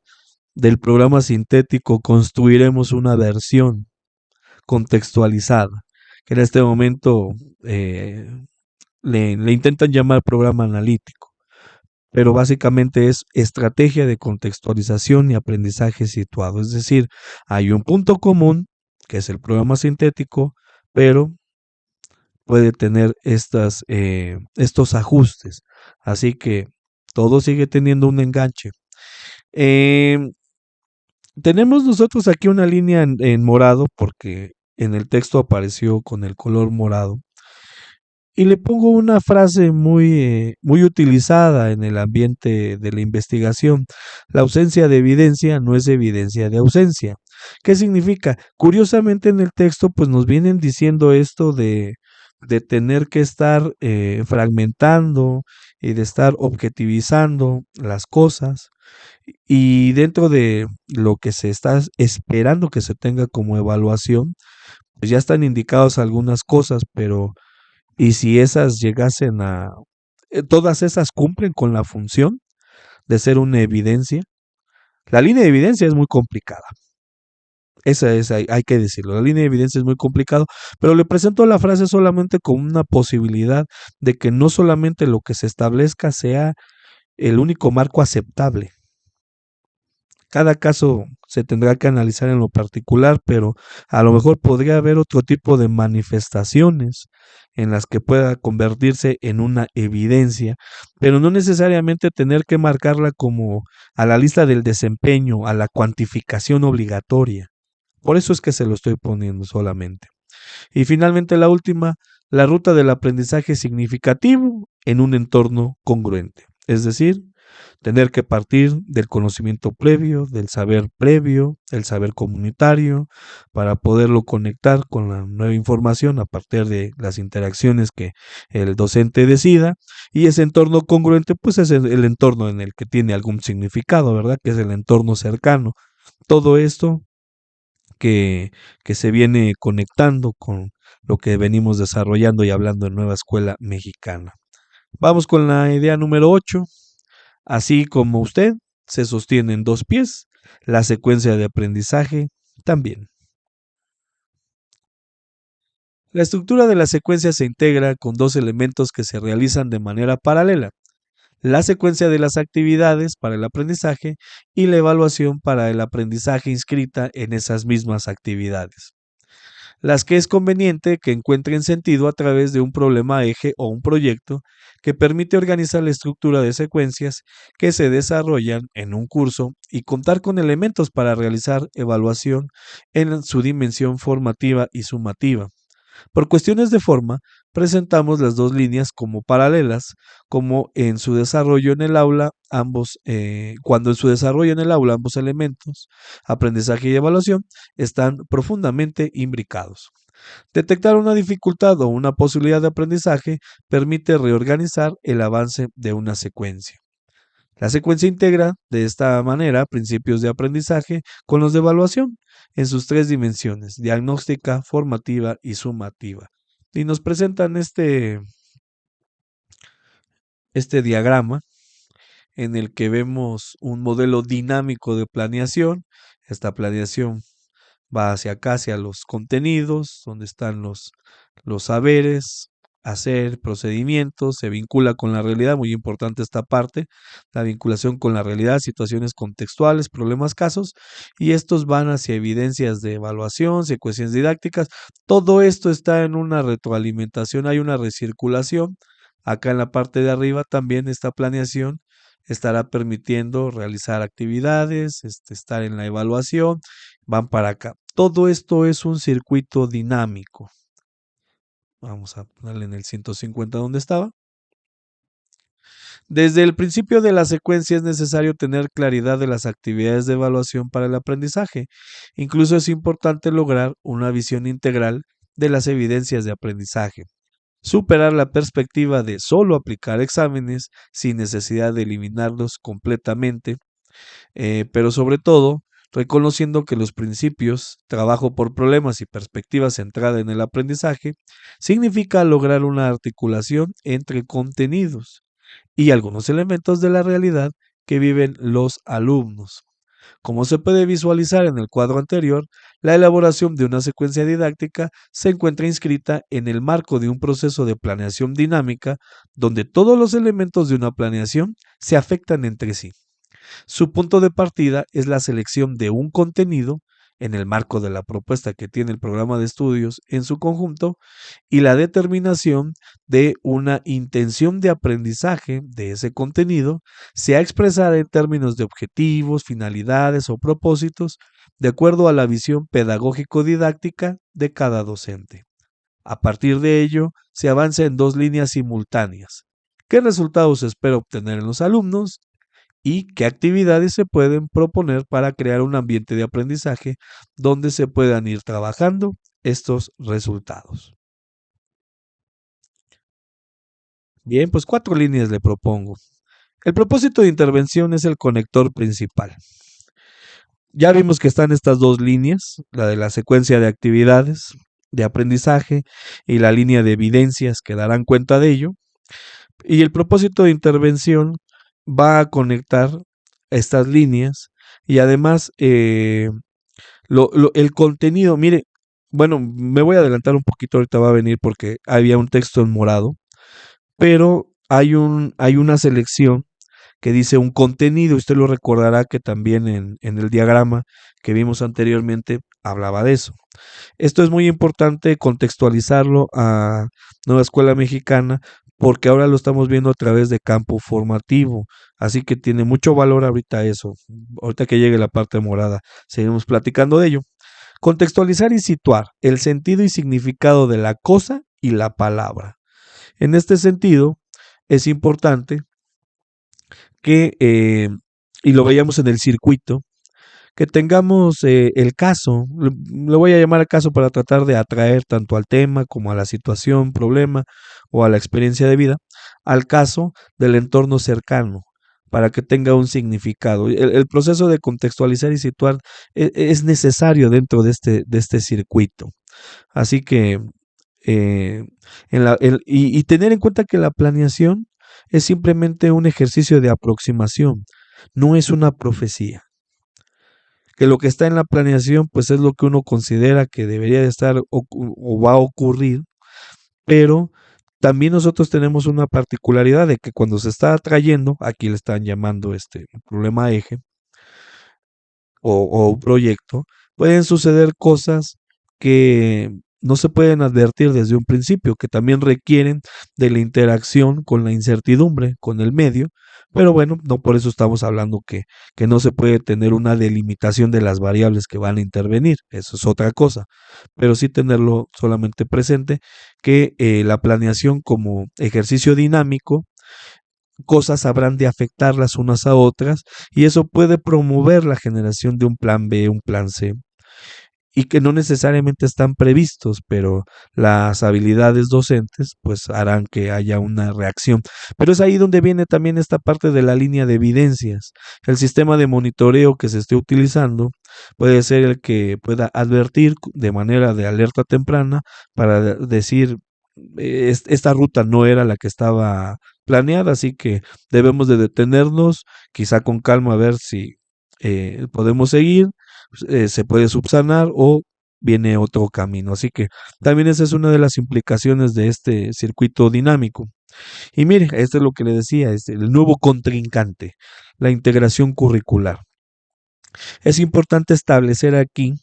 del programa sintético construiremos una versión contextualizada, que en este momento eh, le intentan llamar programa analítico, pero básicamente es estrategia de contextualización y aprendizaje situado. Es decir, hay un punto común, que es el programa sintético, pero puede tener estos ajustes. Así que todo sigue teniendo un enganche. Eh, Tenemos nosotros aquí una línea en morado, porque en el texto apareció con el color morado. Y le pongo una frase muy utilizada en el ambiente de la investigación. La ausencia de evidencia no es evidencia de ausencia. ¿Qué significa? Curiosamente en el texto pues nos vienen diciendo esto de tener que estar fragmentando y de estar objetivizando las cosas. Y dentro de lo que se está esperando que se tenga como evaluación, pues ya están indicadas algunas cosas, pero y si esas llegasen todas esas cumplen con la función de ser una evidencia. La línea de evidencia es muy complicada. Esa es, hay que decirlo. La línea de evidencia es muy complicado, pero le presento la frase solamente como una posibilidad de que no solamente lo que se establezca sea el único marco aceptable. Cada caso se tendrá que analizar en lo particular, pero a lo mejor podría haber otro tipo de manifestaciones en las que pueda convertirse en una evidencia, pero no necesariamente tener que marcarla como a la lista del desempeño, a la cuantificación obligatoria. Por eso es que se lo estoy poniendo solamente. Y finalmente la última, la ruta del aprendizaje significativo en un entorno congruente. Es decir, Tener que partir del conocimiento previo, del saber previo, el saber comunitario, para poderlo conectar con la nueva información a partir de las interacciones que el docente decida, y ese entorno congruente pues es el entorno en el que tiene algún significado, ¿verdad? Que es el entorno cercano. Todo esto que, que se viene conectando con lo que venimos desarrollando y hablando en Nueva Escuela Mexicana. Vamos con la idea número 8. Así como usted se sostiene en dos pies, la secuencia de aprendizaje también. La estructura de la secuencia se integra con dos elementos que se realizan de manera paralela: la secuencia de las actividades para el aprendizaje y la evaluación para el aprendizaje inscrita en esas mismas actividades, las que es conveniente que encuentren sentido a través de un problema eje o un proyecto que permite organizar la estructura de secuencias que se desarrollan en un curso y contar con elementos para realizar evaluación en su dimensión formativa y sumativa. Por cuestiones de forma, presentamos las dos líneas como paralelas, como en su desarrollo en el aula, cuando en su desarrollo en el aula ambos elementos, aprendizaje y evaluación, están profundamente imbricados. Detectar una dificultad o una posibilidad de aprendizaje permite reorganizar el avance de una secuencia. La secuencia integra, de esta manera, principios de aprendizaje con los de evaluación en sus tres dimensiones: diagnóstica, formativa y sumativa. Y nos presentan este diagrama en el que vemos un modelo dinámico de planeación. Esta planeación va hacia acá, hacia los contenidos, donde están los saberes, hacer, procedimientos, se vincula con la realidad, muy importante esta parte, la vinculación con la realidad, situaciones contextuales, problemas, casos, y estos van hacia evidencias de evaluación, secuencias didácticas. Todo esto está en una retroalimentación, hay una recirculación. Acá en la parte de arriba también esta planeación estará permitiendo realizar actividades, estar en la evaluación, van para acá. Todo esto es un circuito dinámico. Vamos a ponerle en el 150 donde estaba. Desde el principio de la secuencia es necesario tener claridad de las actividades de evaluación para el aprendizaje. Incluso es importante lograr una visión integral de las evidencias de aprendizaje. Superar la perspectiva de solo aplicar exámenes sin necesidad de eliminarlos completamente, pero sobre todo reconociendo que los principios, trabajo por problemas y perspectiva centrada en el aprendizaje, significa lograr una articulación entre contenidos y algunos elementos de la realidad que viven los alumnos. Como se puede visualizar en el cuadro anterior, la elaboración de una secuencia didáctica se encuentra inscrita en el marco de un proceso de planeación dinámica donde todos los elementos de una planeación se afectan entre sí. Su punto de partida es la selección de un contenido en el marco de la propuesta que tiene el programa de estudios en su conjunto y la determinación de una intención de aprendizaje de ese contenido, sea expresada en términos de objetivos, finalidades o propósitos, de acuerdo a la visión pedagógico-didáctica de cada docente. A partir de ello, se avanza en dos líneas simultáneas: ¿qué resultados se espera obtener en los alumnos y qué actividades se pueden proponer para crear un ambiente de aprendizaje donde se puedan ir trabajando estos resultados? Bien, pues 4 líneas le propongo. El propósito de intervención es el conector principal. Ya vimos que están estas dos líneas, la de la secuencia de actividades de aprendizaje y la línea de evidencias que darán cuenta de ello. Y el propósito de intervención va a conectar estas líneas y además el contenido, mire, bueno, me voy a adelantar un poquito, ahorita va a venir porque había un texto en morado, pero hay una selección que dice un contenido. Usted lo recordará que también en el diagrama que vimos anteriormente hablaba de eso. Esto es muy importante contextualizarlo a Nueva Escuela Mexicana porque ahora lo estamos viendo a través de campo formativo, así que tiene mucho valor ahorita eso. Ahorita que llegue la parte morada, seguimos platicando de ello. Contextualizar y situar el sentido y significado de la cosa y la palabra. En este sentido, es importante que, y lo veíamos en el circuito, que tengamos el caso, le voy a llamar el caso para tratar de atraer tanto al tema como a la situación, problema o a la experiencia de vida, al caso del entorno cercano, para que tenga un significado. El proceso de contextualizar y situar es necesario dentro de este circuito. Así que, eh, y tener en cuenta que la planeación es simplemente un ejercicio de aproximación, no es una profecía, que lo que está en la planeación pues es lo que uno considera que debería de estar o va a ocurrir, pero también nosotros tenemos una particularidad de que cuando se está trayendo, aquí le están llamando este problema eje o un proyecto, pueden suceder cosas que no se pueden advertir desde un principio, que también requieren de la interacción con la incertidumbre, con el medio, pero bueno, no por eso estamos hablando que no se puede tener una delimitación de las variables que van a intervenir, eso es otra cosa, pero sí tenerlo solamente presente, que la planeación como ejercicio dinámico, cosas habrán de afectar las unas a otras y eso puede promover la generación de un plan B, un plan C, y que no necesariamente están previstos, pero las habilidades docentes pues harán que haya una reacción. Pero es ahí donde viene también esta parte de la línea de evidencias. El sistema de monitoreo que se esté utilizando puede ser el que pueda advertir de manera de alerta temprana para decir esta ruta no era la que estaba planeada, así que debemos de detenernos, quizá con calma a ver si podemos seguir, se puede subsanar o viene otro camino. Así que también esa es una de las implicaciones de este circuito dinámico. Y mire, esto es lo que le decía, es el nuevo contrincante, la integración curricular. Es importante establecer aquí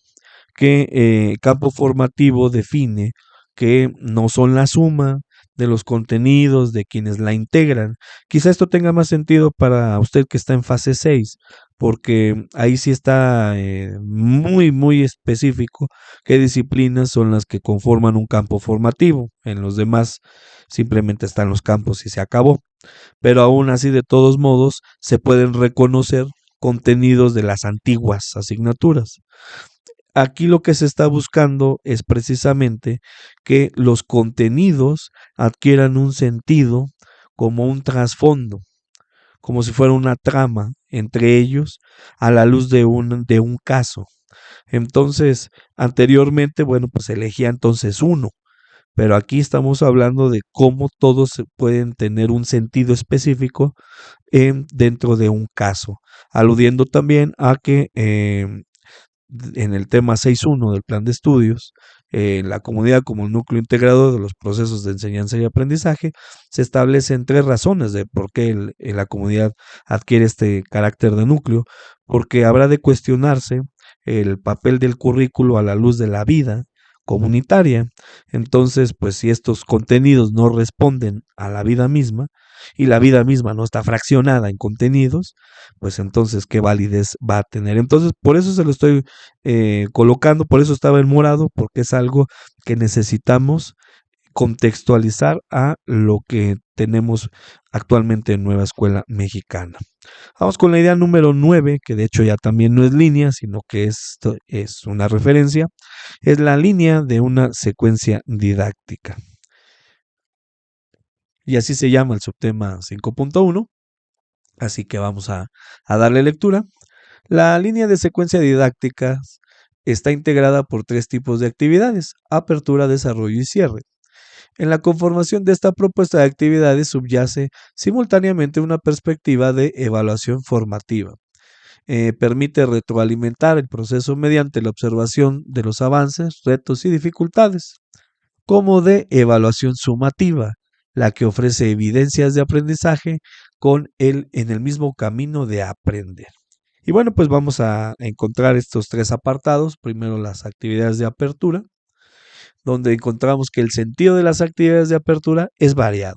que campo formativo define que no son la suma de los contenidos de quienes la integran. Quizá esto tenga más sentido para usted que está en fase 6, porque ahí sí está muy específico qué disciplinas son las que conforman un campo formativo. En los demás simplemente están los campos y se acabó. Pero aún así, de todos modos, se pueden reconocer contenidos de las antiguas asignaturas. Aquí lo que se está buscando es precisamente que los contenidos adquieran un sentido como un trasfondo, como si fuera una trama entre ellos a la luz de un caso. Entonces, anteriormente, bueno, pues elegía entonces uno, pero aquí estamos hablando de cómo todos pueden tener un sentido específico dentro de un caso, aludiendo también a que en el tema 6.1 del plan de estudios, la comunidad como núcleo integrador de los procesos de enseñanza y aprendizaje, se establecen tres razones de por qué la comunidad adquiere este carácter de núcleo, porque habrá de cuestionarse el papel del currículo a la luz de la vida comunitaria. Entonces, pues si estos contenidos no responden a la vida misma y la vida misma no está fraccionada en contenidos, pues entonces qué validez va a tener. Entonces, por eso se lo estoy colocando, por eso estaba en morado, porque es algo que necesitamos contextualizar a lo que tenemos actualmente en Nueva Escuela Mexicana. Vamos con la idea número 9, que de hecho ya también no es línea, sino que esto es una referencia, es la línea de una secuencia didáctica. Y así se llama el subtema 5.1, así que vamos a darle lectura. La línea de secuencia didáctica está integrada por tres tipos de actividades: apertura, desarrollo y cierre. En la conformación de esta propuesta de actividades subyace simultáneamente una perspectiva de evaluación formativa. Permite retroalimentar el proceso mediante la observación de los avances, retos y dificultades, como de evaluación sumativa, la que ofrece evidencias de aprendizaje en el mismo camino de aprender. Y bueno, pues vamos a encontrar estos tres apartados. Primero las actividades de apertura, donde encontramos que el sentido de las actividades de apertura es variado.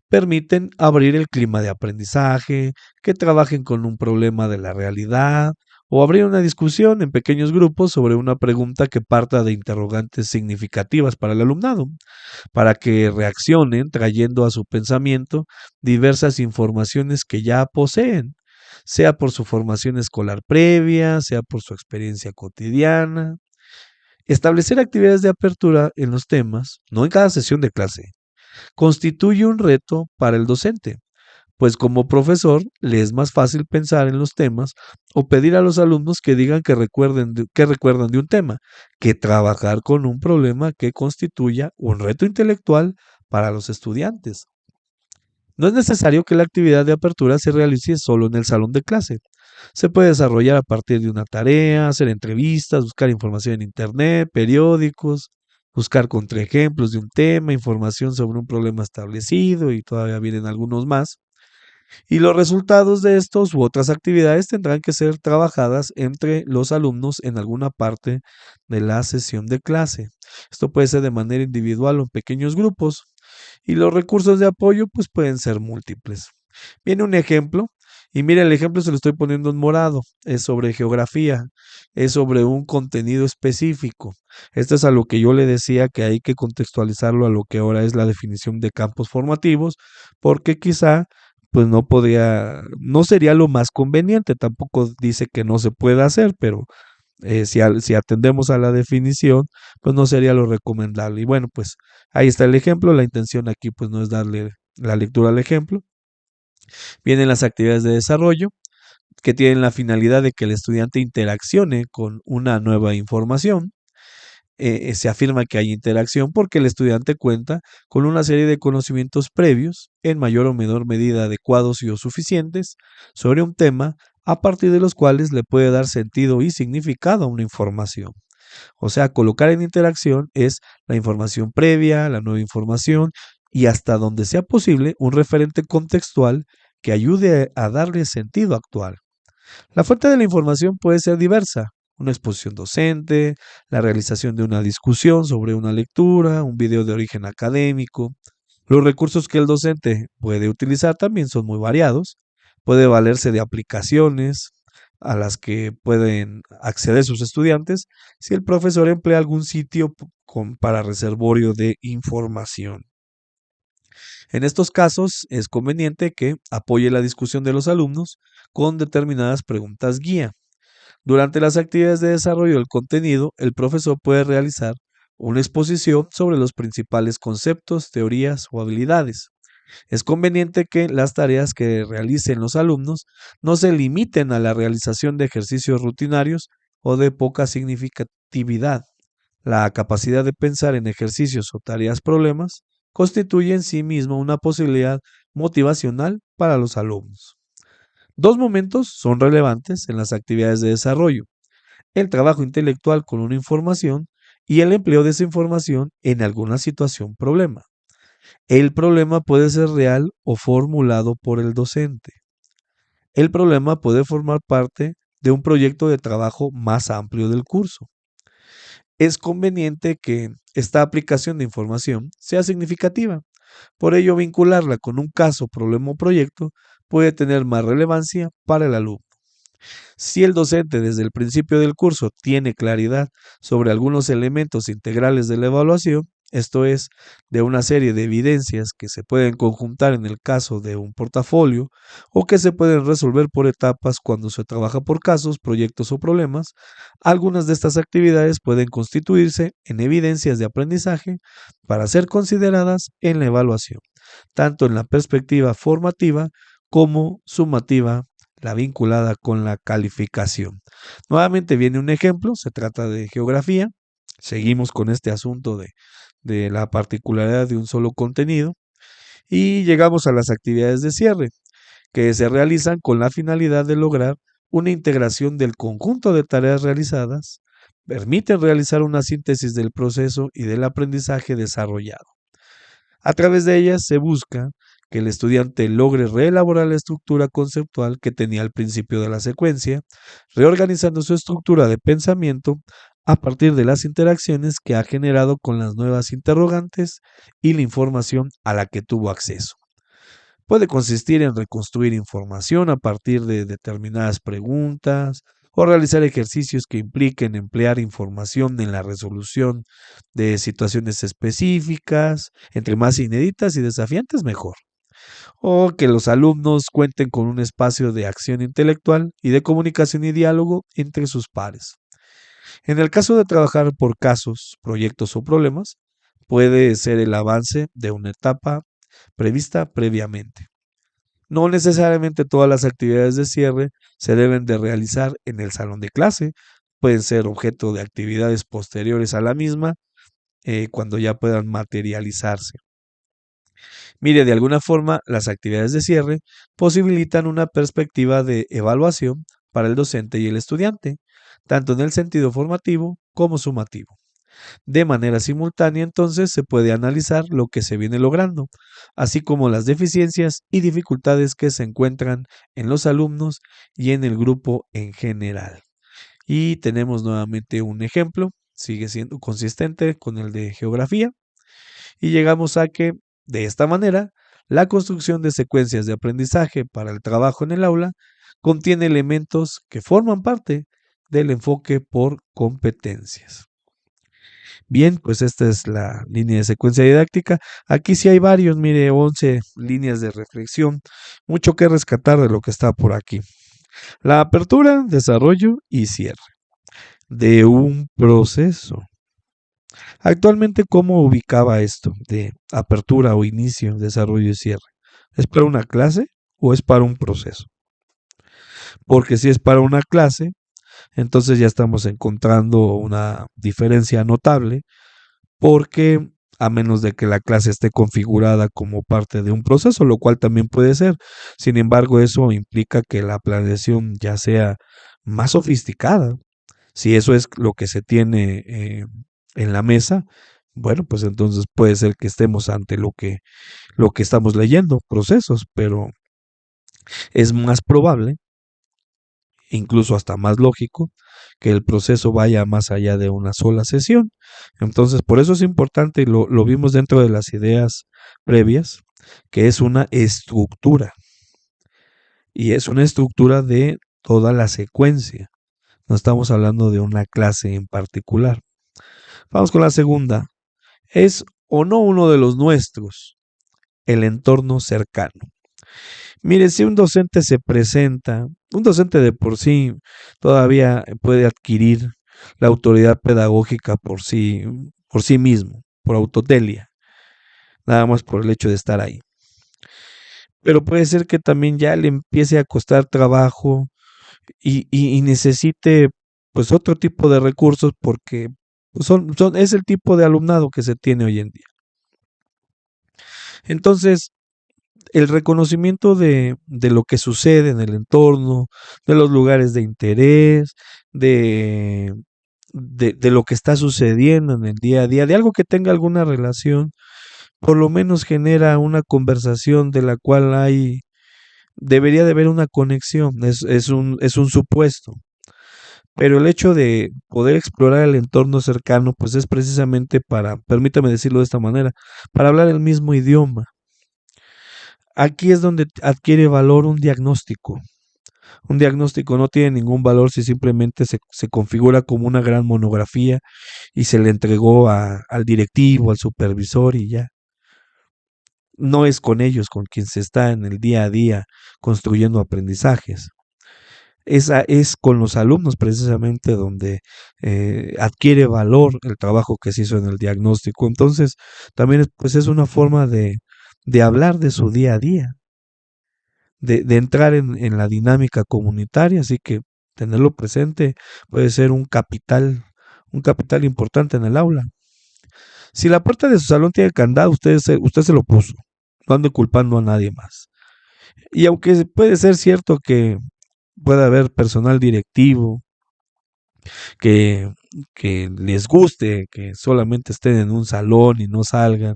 Permiten abrir el clima de aprendizaje, que trabajen con un problema de la realidad o abrir una discusión en pequeños grupos sobre una pregunta que parta de interrogantes significativas para el alumnado, para que reaccionen trayendo a su pensamiento diversas informaciones que ya poseen, sea por su formación escolar previa, sea por su experiencia cotidiana. Establecer actividades de apertura en los temas, no en cada sesión de clase, constituye un reto para el docente, pues como profesor le es más fácil pensar en los temas o pedir a los alumnos que digan que recuerdan de un tema, que trabajar con un problema que constituya un reto intelectual para los estudiantes. No es necesario que la actividad de apertura se realice solo en el salón de clase. Se puede desarrollar a partir de una tarea, hacer entrevistas, buscar información en internet, periódicos, buscar contraejemplos de un tema, información sobre un problema establecido y todavía vienen algunos más. Y los resultados de estos u otras actividades tendrán que ser trabajadas entre los alumnos en alguna parte de la sesión de clase. Esto puede ser de manera individual o en pequeños grupos. Y los recursos de apoyo pues pueden ser múltiples. Viene un ejemplo, y mira, el ejemplo se lo estoy poniendo en morado, es sobre geografía, es sobre un contenido específico. Esto es a lo que yo le decía que hay que contextualizarlo a lo que ahora es la definición de campos formativos, porque quizá pues no sería lo más conveniente, tampoco dice que no se pueda hacer, pero si atendemos a la definición, pues no sería lo recomendable. Y bueno, pues ahí está el ejemplo. La intención aquí pues no es darle la lectura al ejemplo. Vienen las actividades de desarrollo que tienen la finalidad de que el estudiante interaccione con una nueva información. Se afirma que hay interacción porque el estudiante cuenta con una serie de conocimientos previos, en mayor o menor medida adecuados y o suficientes, sobre un tema a partir de los cuales le puede dar sentido y significado a una información. O sea, colocar en interacción es la información previa, la nueva información y hasta donde sea posible un referente contextual que ayude a darle sentido actual. La fuente de la información puede ser diversa: una exposición docente, la realización de una discusión sobre una lectura, un video de origen académico. Los recursos que el docente puede utilizar también son muy variados. Puede valerse de aplicaciones a las que pueden acceder sus estudiantes si el profesor emplea algún sitio para reservorio de información. En estos casos es conveniente que apoye la discusión de los alumnos con determinadas preguntas guía. Durante las actividades de desarrollo del contenido, el profesor puede realizar una exposición sobre los principales conceptos, teorías o habilidades. Es conveniente que las tareas que realicen los alumnos no se limiten a la realización de ejercicios rutinarios o de poca significatividad. La capacidad de pensar en ejercicios o tareas problemas constituye en sí mismo una posibilidad motivacional para los alumnos. Dos momentos son relevantes en las actividades de desarrollo: el trabajo intelectual con una información y el empleo de esa información en alguna situación problema. El problema puede ser real o formulado por el docente. El problema puede formar parte de un proyecto de trabajo más amplio del curso. Es conveniente que esta aplicación de información sea significativa. Por ello, vincularla con un caso, problema o proyecto puede tener más relevancia para el alumno. Si el docente desde el principio del curso tiene claridad sobre algunos elementos integrales de la evaluación, esto es, de una serie de evidencias que se pueden conjuntar en el caso de un portafolio o que se pueden resolver por etapas cuando se trabaja por casos, proyectos o problemas, algunas de estas actividades pueden constituirse en evidencias de aprendizaje para ser consideradas en la evaluación, tanto en la perspectiva formativa como sumativa, la vinculada con la calificación. Nuevamente viene un ejemplo, se trata de geografía. Seguimos con este asunto de la particularidad de un solo contenido y llegamos a las actividades de cierre, que se realizan con la finalidad de lograr una integración del conjunto de tareas realizadas, permiten realizar una síntesis del proceso y del aprendizaje desarrollado. A través de ellas se busca que el estudiante logre reelaborar la estructura conceptual que tenía al principio de la secuencia, reorganizando su estructura de pensamiento a partir de las interacciones que ha generado con las nuevas interrogantes y la información a la que tuvo acceso. Puede consistir en reconstruir información a partir de determinadas preguntas o realizar ejercicios que impliquen emplear información en la resolución de situaciones específicas, entre más inéditas y desafiantes mejor, o que los alumnos cuenten con un espacio de acción intelectual y de comunicación y diálogo entre sus pares. En el caso de trabajar por casos, proyectos o problemas, puede ser el avance de una etapa prevista previamente. No necesariamente todas las actividades de cierre se deben de realizar en el salón de clase, pueden ser objeto de actividades posteriores a la misma cuando ya puedan materializarse. Mire, de alguna forma, las actividades de cierre posibilitan una perspectiva de evaluación para el docente y el estudiante, tanto en el sentido formativo como sumativo. De manera simultánea, entonces, se puede analizar lo que se viene logrando, así como las deficiencias y dificultades que se encuentran en los alumnos y en el grupo en general. Y tenemos nuevamente un ejemplo, sigue siendo consistente con el de geografía, y llegamos a que, de esta manera, la construcción de secuencias de aprendizaje para el trabajo en el aula contiene elementos que forman parte del enfoque por competencias. Bien, pues esta es la línea de secuencia didáctica. Aquí sí hay varios, mire, 11 líneas de reflexión. Mucho que rescatar de lo que está por aquí. La apertura, desarrollo y cierre de un proceso. Actualmente, ¿cómo ubicaba esto de apertura o inicio, desarrollo y cierre? ¿Es para una clase o es para un proceso? Porque si es para una clase, entonces ya estamos encontrando una diferencia notable porque a menos de que la clase esté configurada como parte de un proceso, lo cual también puede ser. Sin embargo, eso implica que la planeación ya sea más sofisticada. Si eso es lo que se tiene en la mesa, bueno, pues entonces puede ser que estemos ante lo que estamos leyendo, procesos, pero es más probable, incluso hasta más lógico, que el proceso vaya más allá de una sola sesión. Entonces, por eso es importante, y lo vimos dentro de las ideas previas, que es una estructura. Y es una estructura de toda la secuencia. No estamos hablando de una clase en particular. Vamos con la segunda. ¿Es o no uno de los nuestros el entorno cercano? Mire, si un docente se presenta, un docente de por sí todavía puede adquirir la autoridad pedagógica por sí mismo, por autotelia, nada más por el hecho de estar ahí. Pero puede ser que también ya le empiece a costar trabajo y necesite pues otro tipo de recursos porque es el tipo de alumnado que se tiene hoy en día. Entonces, el reconocimiento de lo que sucede en el entorno, de los lugares de interés, de lo que está sucediendo en el día a día, de algo que tenga alguna relación, por lo menos genera una conversación de la cual debería de haber una conexión, es un supuesto. Pero el hecho de poder explorar el entorno cercano, pues es precisamente para, permítame decirlo de esta manera, para hablar el mismo idioma. Aquí es donde adquiere valor un diagnóstico. Un diagnóstico no tiene ningún valor si simplemente se configura como una gran monografía y se le entregó al directivo, al supervisor y ya. No es con ellos con quien se está en el día a día construyendo aprendizajes. Es con los alumnos precisamente donde adquiere valor el trabajo que se hizo en el diagnóstico. Entonces, también pues es una forma de hablar de su día a día, de entrar en la dinámica comunitaria, así que tenerlo presente puede ser un capital importante en el aula. Si la puerta de su salón tiene candado, usted se lo puso, no ande culpando a nadie más. Y aunque puede ser cierto que puede haber personal directivo que, que les guste, que solamente estén en un salón y no salgan,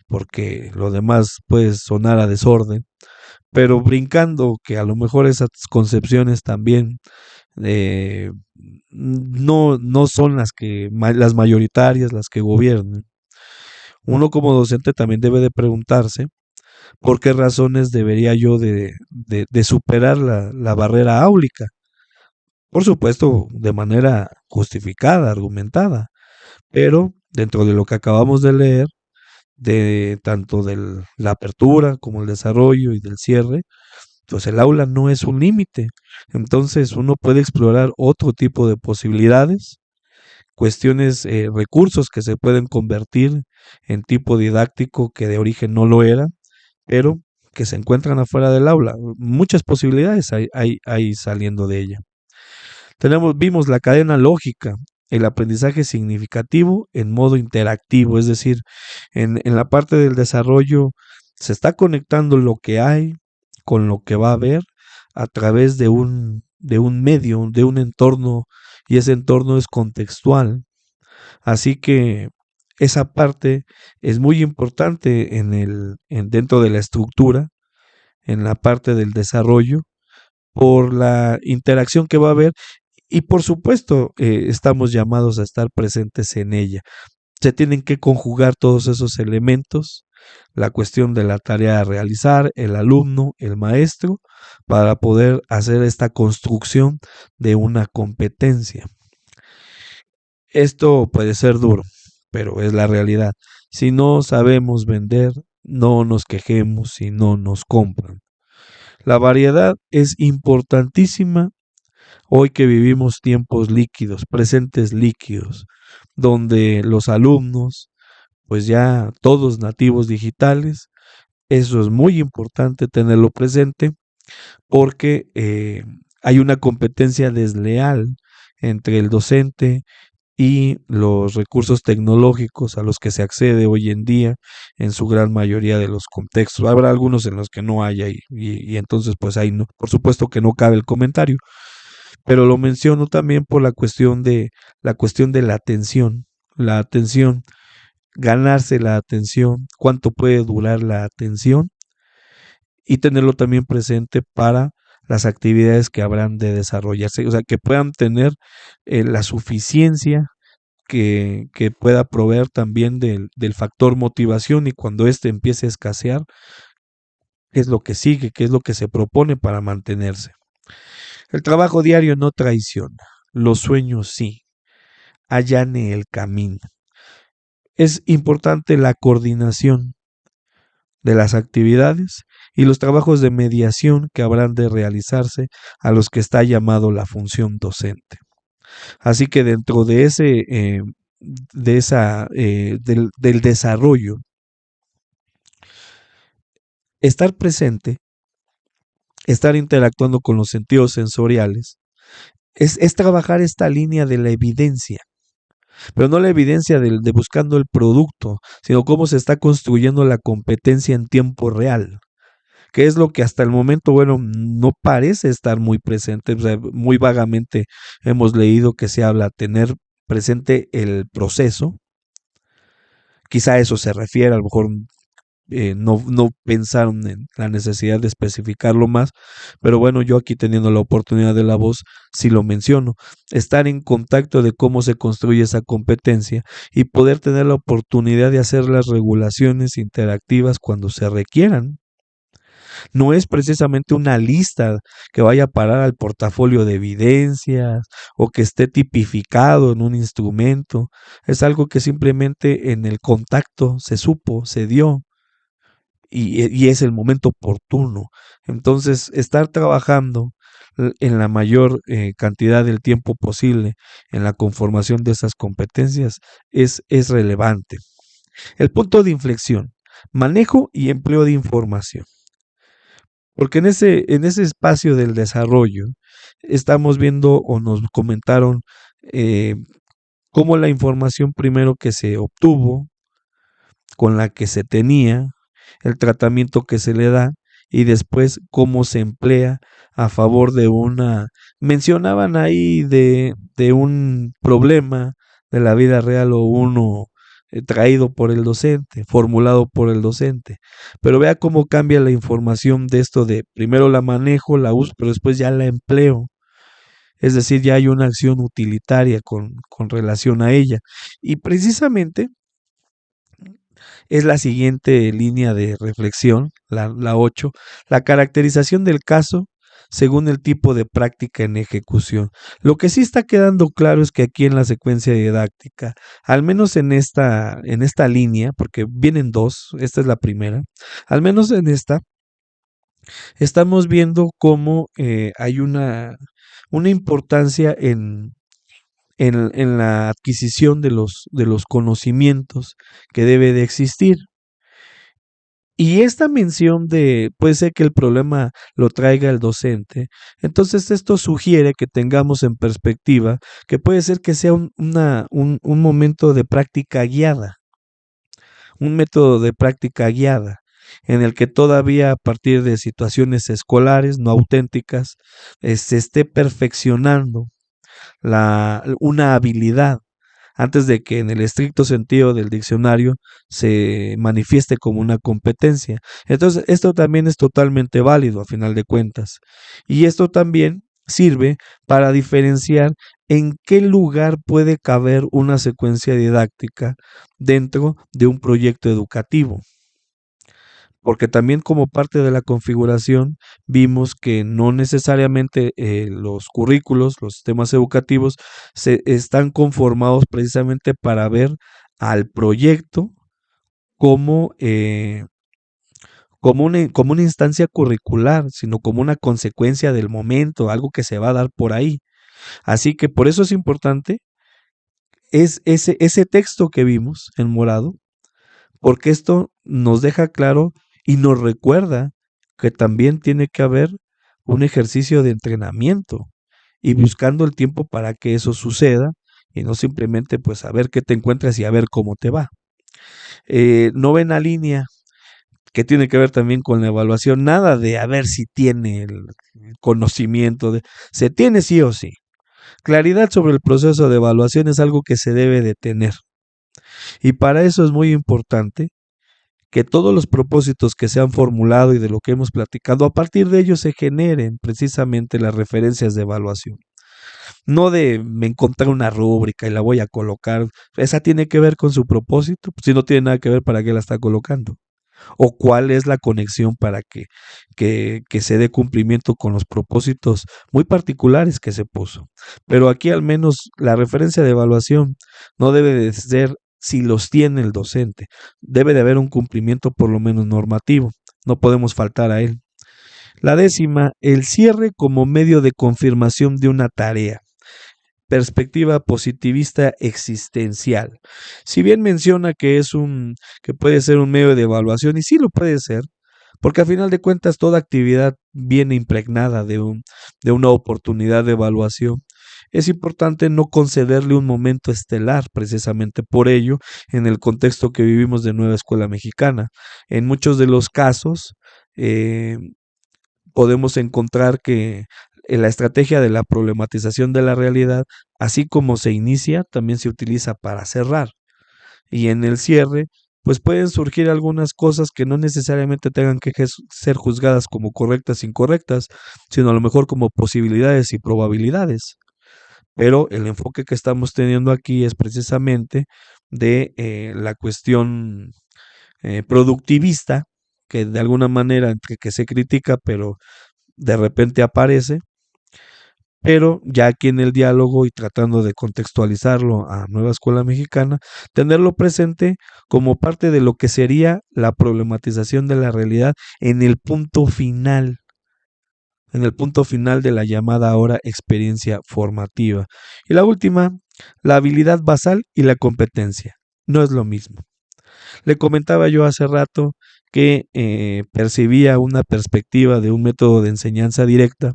porque lo demás puede sonar a desorden, pero brincando que a lo mejor esas concepciones también eh, no son las mayoritarias, las que gobiernan. Uno como docente también debe de preguntarse por qué razones debería yo de superar la barrera áulica Por supuesto, de manera justificada, argumentada, pero dentro de lo que acabamos de leer, de tanto de la apertura como el desarrollo y del cierre, pues el aula no es un límite. Entonces uno puede explorar otro tipo de posibilidades, cuestiones, recursos que se pueden convertir en tipo didáctico que de origen no lo eran, pero que se encuentran afuera del aula. Muchas posibilidades hay saliendo de ella. Vimos la cadena lógica, el aprendizaje significativo en modo interactivo, es decir, en la parte del desarrollo se está conectando lo que hay con lo que va a haber a través de un medio, de un entorno, y ese entorno es contextual. Así que esa parte es muy importante dentro de la estructura, en la parte del desarrollo, por la interacción que va a haber y por supuesto estamos llamados a estar presentes en ella. Se tienen que conjugar todos esos elementos, la cuestión de la tarea a realizar, el alumno, el maestro, para poder hacer esta construcción de una competencia. Esto puede ser duro, pero es la realidad. Si no sabemos vender, no nos quejemos si no nos compran. La variedad es importantísima hoy que vivimos tiempos líquidos, presentes líquidos, donde los alumnos, pues ya todos nativos digitales, eso es muy importante tenerlo presente porque hay una competencia desleal entre el docente y los recursos tecnológicos a los que se accede hoy en día en su gran mayoría de los contextos. Habrá algunos en los que no haya y entonces pues ahí no, por supuesto que no cabe el comentario, pero lo menciono también por la cuestión de la atención, ganarse la atención, cuánto puede durar la atención y tenerlo también presente para las actividades que habrán de desarrollarse, o sea, que puedan tener la suficiencia que pueda proveer también del factor motivación y cuando éste empiece a escasear, qué es lo que sigue, qué es lo que se propone para mantenerse. El trabajo diario no traiciona, los sueños sí, allane el camino. Es importante la coordinación de las actividades y los trabajos de mediación que habrán de realizarse a los que está llamado la función docente. Así que dentro de del desarrollo, estar presente, estar interactuando con los sentidos sensoriales, es trabajar esta línea de la evidencia, pero no la evidencia de buscando el producto, sino cómo se está construyendo la competencia en tiempo real, que es lo que hasta el momento, bueno, no parece estar muy presente, o sea, muy vagamente hemos leído que se habla tener presente el proceso, quizá a eso se refiere, a lo mejor no pensaron en la necesidad de especificarlo más, pero bueno, yo aquí teniendo la oportunidad de la voz, sí lo menciono, estar en contacto de cómo se construye esa competencia y poder tener la oportunidad de hacer las regulaciones interactivas cuando se requieran. No es precisamente una lista que vaya a parar al portafolio de evidencias o que esté tipificado en un instrumento, es algo que simplemente en el contacto se supo, se dio y es el momento oportuno. Entonces, estar trabajando en la mayor cantidad del tiempo posible en la conformación de esas competencias es relevante. El punto de inflexión, manejo y empleo de información. Porque en ese espacio del desarrollo estamos viendo o nos comentaron eh, cómo la información primero que se obtuvo, con la que se tenía, el tratamiento que se le da y después cómo se emplea a favor de una... Mencionaban ahí de un problema de la vida real o uno traído por el docente, formulado por el docente. Pero vea cómo cambia la información de esto de primero la manejo, la uso, pero después ya la empleo. Es decir, ya hay una acción utilitaria con relación a ella. Y precisamente es la siguiente línea de reflexión, la 8, la caracterización del caso según el tipo de práctica en ejecución. Lo que sí está quedando claro es que aquí en la secuencia didáctica, al menos en esta línea, porque vienen dos, esta es la primera, al menos en esta, estamos viendo cómo hay una importancia en la adquisición de los conocimientos que debe de existir. Y esta mención de puede ser que el problema lo traiga el docente, entonces esto sugiere que tengamos en perspectiva que puede ser que sea un momento de práctica guiada, un método de práctica guiada, en el que todavía a partir de situaciones escolares no auténticas se esté perfeccionando una habilidad antes de que en el estricto sentido del diccionario se manifieste como una competencia. Entonces, esto también es totalmente válido a final de cuentas. Y esto también sirve para diferenciar en qué lugar puede caber una secuencia didáctica dentro de un proyecto educativo. Porque también como parte de la configuración vimos que no necesariamente los currículos, los sistemas educativos, se están conformados precisamente para ver al proyecto como, como una instancia curricular, sino como una consecuencia del momento, algo que se va a dar por ahí. Así que por eso es importante ese texto que vimos en morado, porque esto nos deja claro y nos recuerda que también tiene que haber un ejercicio de entrenamiento y buscando el tiempo para que eso suceda y no simplemente pues a ver qué te encuentras y a ver cómo te va. Novena línea, que tiene que ver también con la evaluación, nada de a ver si tiene el conocimiento, se tiene sí o sí. Claridad sobre el proceso de evaluación es algo que se debe de tener. Y para eso es muy importante que todos los propósitos que se han formulado y de lo que hemos platicado, a partir de ellos se generen precisamente las referencias de evaluación. No de me encontré una rúbrica y la voy a colocar. Esa tiene que ver con su propósito. Si no tiene nada que ver, ¿para qué la está colocando? O cuál es la conexión para que se dé cumplimiento con los propósitos muy particulares que se puso. Pero aquí al menos la referencia de evaluación no debe de ser si los tiene el docente. Debe de haber un cumplimiento por lo menos normativo. No podemos faltar a él. La décima, el cierre como medio de confirmación de una tarea. Perspectiva positivista existencial. Si bien menciona que que puede ser un medio de evaluación, y sí lo puede ser, porque a final de cuentas toda actividad viene impregnada de una oportunidad de evaluación. Es importante no concederle un momento estelar, precisamente por ello, en el contexto que vivimos de Nueva Escuela Mexicana. En muchos de los casos, eh, podemos encontrar que la estrategia de la problematización de la realidad, así como se inicia, también se utiliza para cerrar. Y en el cierre, pues pueden surgir algunas cosas que no necesariamente tengan que ser juzgadas como correctas, incorrectas, sino a lo mejor como posibilidades y probabilidades. Pero el enfoque que estamos teniendo aquí es precisamente de la cuestión productivista, que de alguna manera entre que se critica, pero de repente aparece, pero ya aquí en el diálogo y tratando de contextualizarlo a Nueva Escuela Mexicana, tenerlo presente como parte de lo que sería la problematización de la realidad en el punto final de la llamada ahora experiencia formativa. Y la última, la habilidad basal y la competencia. No es lo mismo. Le comentaba yo hace rato que percibía una perspectiva de un método de enseñanza directa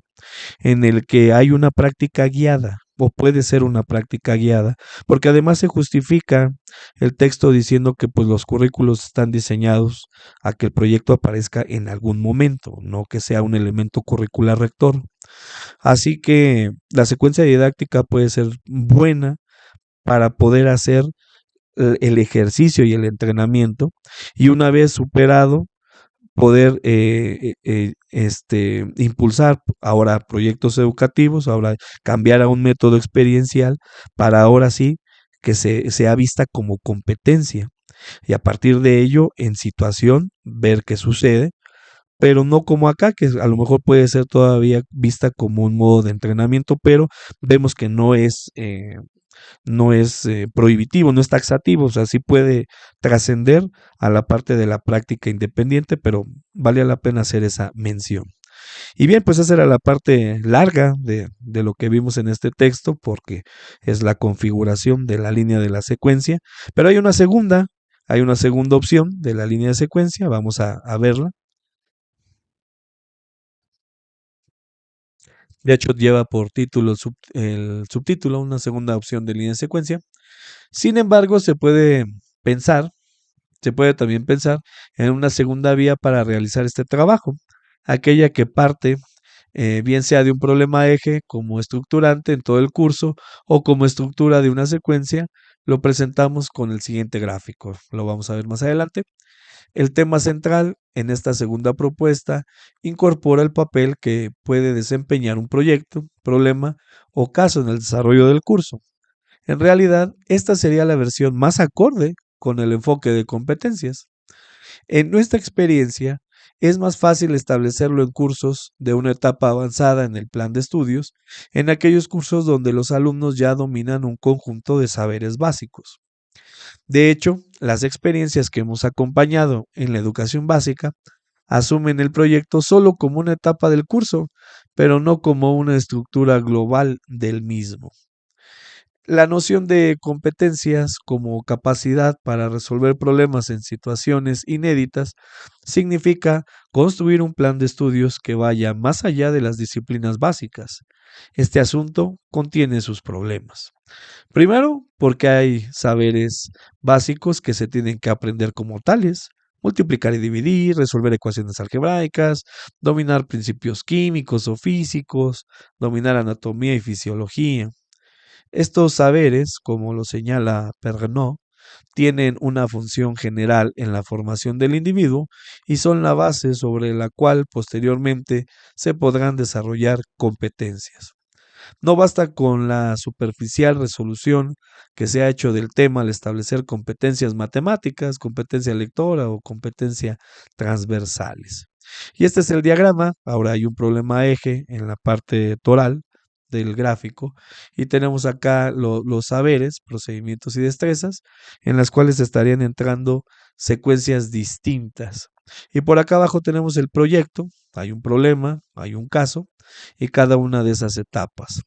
en el que hay una práctica guiada o puede ser una práctica guiada, porque además se justifica el texto diciendo que pues los currículos están diseñados a que el proyecto aparezca en algún momento, no que sea un elemento curricular rector. Así que la secuencia didáctica puede ser buena para poder hacer el ejercicio y el entrenamiento y una vez superado poder impulsar ahora proyectos educativos, ahora cambiar a un método experiencial para ahora sí que sea vista como competencia y a partir de ello en situación ver qué sucede pero no como acá, que a lo mejor puede ser todavía vista como un modo de entrenamiento, pero vemos que no es prohibitivo, no es taxativo, o sea, sí puede trascender a la parte de la práctica independiente, pero vale la pena hacer esa mención. Y bien, pues esa era la parte larga de lo que vimos en este texto, porque es la configuración de la línea de la secuencia, pero hay una segunda opción de la línea de secuencia, vamos a verla. De hecho, lleva por título el subtítulo, una segunda opción de línea de secuencia. Sin embargo, pensar, se puede también pensar en una segunda vía para realizar este trabajo, aquella que parte bien sea de un problema eje como estructurante en todo el curso o como estructura de una secuencia, lo presentamos con el siguiente gráfico. Lo vamos a ver más adelante. El tema central en esta segunda propuesta incorpora el papel que puede desempeñar un proyecto, problema o caso en el desarrollo del curso. En realidad, esta sería la versión más acorde con el enfoque de competencias. En nuestra experiencia, es más fácil establecerlo en cursos de una etapa avanzada en el plan de estudios, en aquellos cursos donde los alumnos ya dominan un conjunto de saberes básicos. De hecho, las experiencias que hemos acompañado en la educación básica asumen el proyecto solo como una etapa del curso, pero no como una estructura global del mismo. La noción de competencias como capacidad para resolver problemas en situaciones inéditas significa construir un plan de estudios que vaya más allá de las disciplinas básicas. Este asunto contiene sus problemas. Primero, porque hay saberes básicos que se tienen que aprender como tales. Multiplicar y dividir, resolver ecuaciones algebraicas, dominar principios químicos o físicos, dominar anatomía y fisiología. Estos saberes, como lo señala Perrenot, tienen una función general en la formación del individuo y son la base sobre la cual posteriormente se podrán desarrollar competencias. No basta con la superficial resolución que se ha hecho del tema al establecer competencias matemáticas, competencia lectora o competencia transversales. Y este es el diagrama. Ahora hay un problema eje en la parte toral del gráfico y tenemos acá los saberes, procedimientos y destrezas en las cuales estarían entrando secuencias distintas. Y por acá abajo tenemos el proyecto, hay un problema, hay un caso y cada una de esas etapas.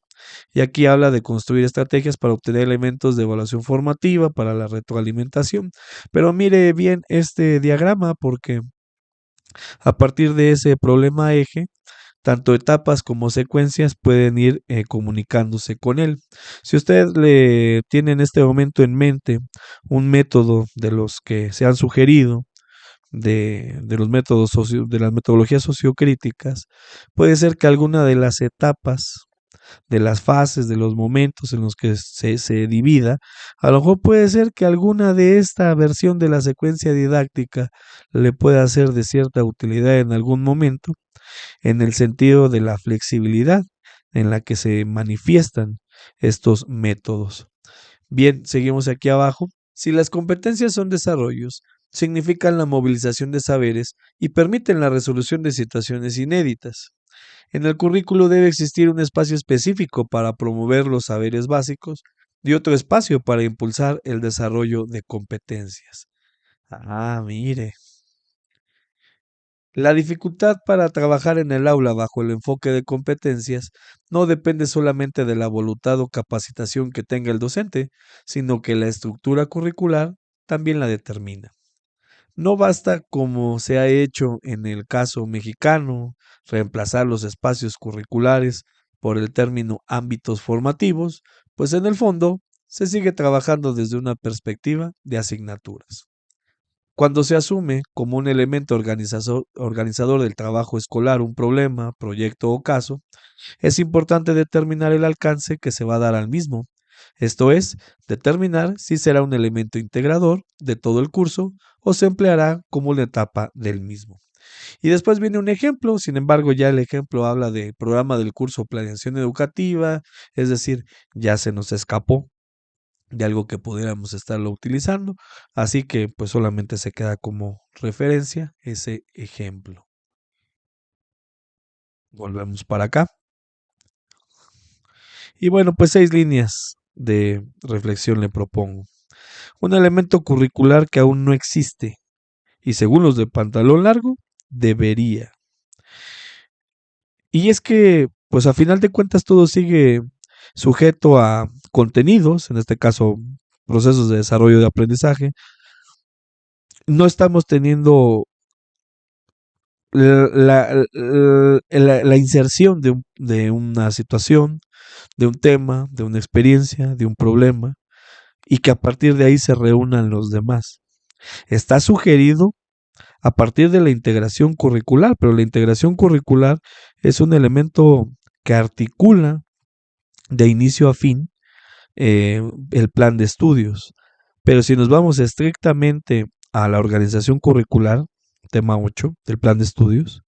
Y aquí habla de construir estrategias para obtener elementos de evaluación formativa para la retroalimentación. Pero mire bien este diagrama porque a partir de ese problema eje, tanto etapas como secuencias pueden ir comunicándose con él. Si usted le tiene en este momento en mente un método de los que se han sugerido, de los métodos de las metodologías sociocríticas, puede ser que alguna de las etapas de las fases, de los momentos en los que se divida, a lo mejor puede ser que alguna de esta versión de la secuencia didáctica le pueda ser de cierta utilidad en algún momento, en el sentido de la flexibilidad en la que se manifiestan estos métodos. Bien, seguimos aquí abajo. Si las competencias son desarrollos, significan la movilización de saberes y permiten la resolución de situaciones inéditas. En el currículo debe existir un espacio específico para promover los saberes básicos y otro espacio para impulsar el desarrollo de competencias. Ah, mire. La dificultad para trabajar en el aula bajo el enfoque de competencias no depende solamente de la voluntad o capacitación que tenga el docente, sino que la estructura curricular también la determina. No basta, como se ha hecho en el caso mexicano, reemplazar los espacios curriculares por el término ámbitos formativos, pues en el fondo se sigue trabajando desde una perspectiva de asignaturas. Cuando se asume como un elemento organizador del trabajo escolar un problema, proyecto o caso, es importante determinar el alcance que se va a dar al mismo. Esto es, determinar si será un elemento integrador de todo el curso o se empleará como una etapa del mismo. Y después viene un ejemplo, sin embargo ya el ejemplo habla de programa del curso Planeación Educativa, es decir, ya se nos escapó de algo que pudiéramos estarlo utilizando, así que pues solamente se queda como referencia ese ejemplo. Volvemos para acá. Y bueno, pues 6 líneas de reflexión le propongo. Un elemento curricular que aún no existe y según los de pantalón largo, debería. Y es que, pues a final de cuentas todo sigue sujeto a contenidos, en este caso procesos de desarrollo de aprendizaje. No estamos teniendo la inserción de una situación, de un tema, de una experiencia, de un problema, y que a partir de ahí se reúnan los demás. Está sugerido a partir de la integración curricular, pero la integración curricular es un elemento que articula de inicio a fin el plan de estudios. Pero si nos vamos estrictamente a la organización curricular, tema 8 del plan de estudios,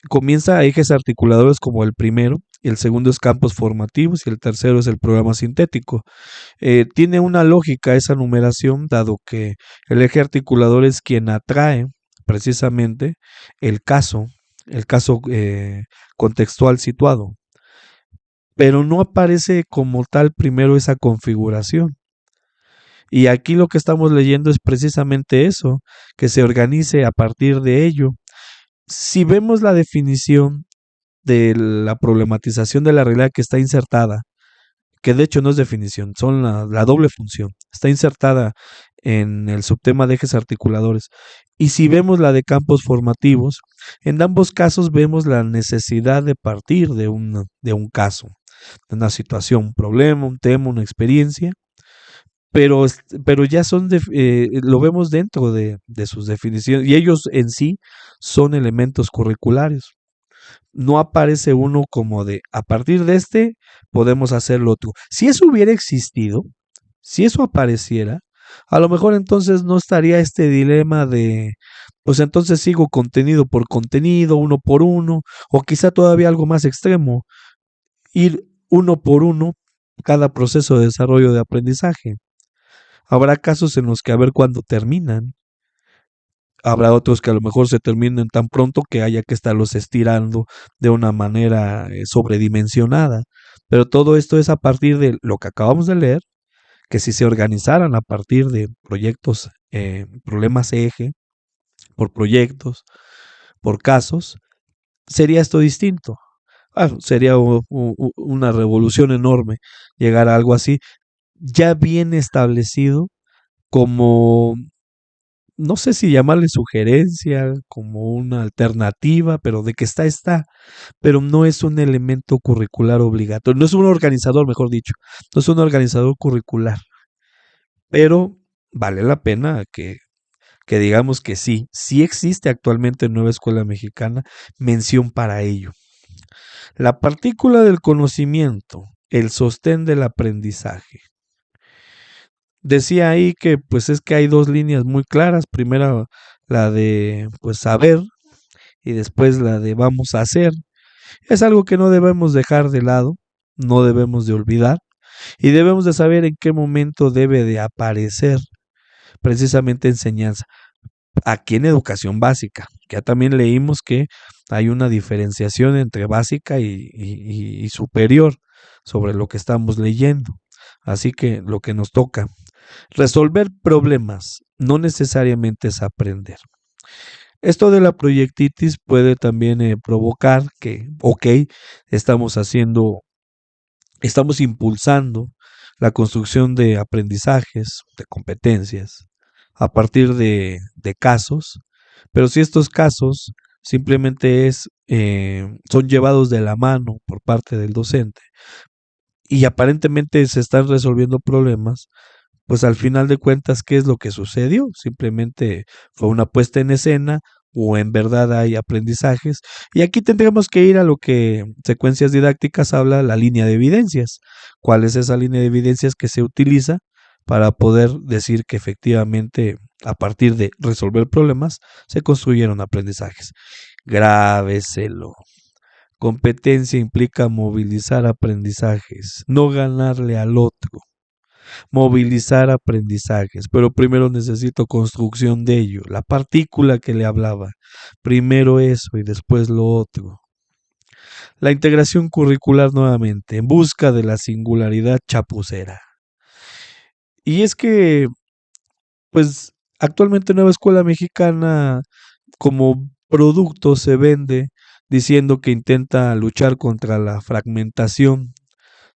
comienza a ejes articuladores como el primero, y el segundo es campos formativos y el tercero es el programa sintético. Tiene una lógica esa numeración, dado que el eje articulador es quien atrae precisamente el caso, el caso contextual situado, pero no aparece como tal primero esa configuración. Y aquí lo que estamos leyendo es precisamente eso, que se organice a partir de ello. Si vemos la definición de la problematización de la realidad que está insertada, que de hecho no es definición, son la doble función, está insertada en el subtema de ejes articuladores. Y si vemos la de campos formativos, en ambos casos vemos la necesidad de partir de un caso, de una situación, un problema, un tema, una experiencia, pero, pero ya son, lo vemos dentro de sus definiciones y ellos en sí son elementos curriculares. No aparece uno como de, a partir de este podemos hacer lo otro. Si eso hubiera existido, si eso apareciera, a lo mejor entonces no estaría este dilema de, pues entonces sigo contenido por contenido, uno por uno, o quizá todavía algo más extremo, ir uno por uno cada proceso de desarrollo de aprendizaje. Habrá casos en los que a ver cuándo terminan. Habrá otros que a lo mejor se terminen tan pronto que haya que estarlos estirando de una manera sobredimensionada. Pero todo esto es a partir de lo que acabamos de leer, que si se organizaran a partir de proyectos, problemas eje, por proyectos, por casos, sería esto distinto. Sería una revolución enorme llegar a algo así, ya bien establecido como no sé si llamarle sugerencia, como una alternativa, pero de que está, está, pero no es un elemento curricular obligatorio, no es un organizador, mejor dicho, no es un organizador curricular, pero vale la pena que digamos que sí, sí existe actualmente en Nueva Escuela Mexicana mención para ello. La partícula del conocimiento, el sostén del aprendizaje. Decía ahí que pues es que hay dos líneas muy claras, primero la de pues saber y después la de vamos a hacer. Es algo que no debemos dejar de lado, no debemos de olvidar y debemos de saber en qué momento debe de aparecer precisamente enseñanza. Aquí en educación básica, que ya también leímos que hay una diferenciación entre básica y superior sobre lo que estamos leyendo. Así que lo que nos toca, resolver problemas, no necesariamente es aprender. Esto de la proyectitis puede también provocar que, ok, estamos haciendo, estamos impulsando la construcción de aprendizajes, de competencias, a partir de casos, pero si estos casos simplemente son llevados de la mano por parte del docente y aparentemente se están resolviendo problemas, pues al final de cuentas, ¿qué es lo que sucedió? Simplemente fue una puesta en escena o en verdad hay aprendizajes. Y aquí tendremos que ir a lo que secuencias didácticas habla la línea de evidencias. ¿Cuál es esa línea de evidencias que se utiliza para poder decir que efectivamente a partir de resolver problemas se construyeron aprendizajes? Grábeselo. Competencia implica movilizar aprendizajes, no ganarle al otro, movilizar aprendizajes, pero primero necesito construcción de ello, la partícula que le hablaba, primero eso y después lo otro. La integración curricular nuevamente, en busca de la singularidad chapucera. Y es que, pues, actualmente Nueva Escuela Mexicana como producto se vende diciendo que intenta luchar contra la fragmentación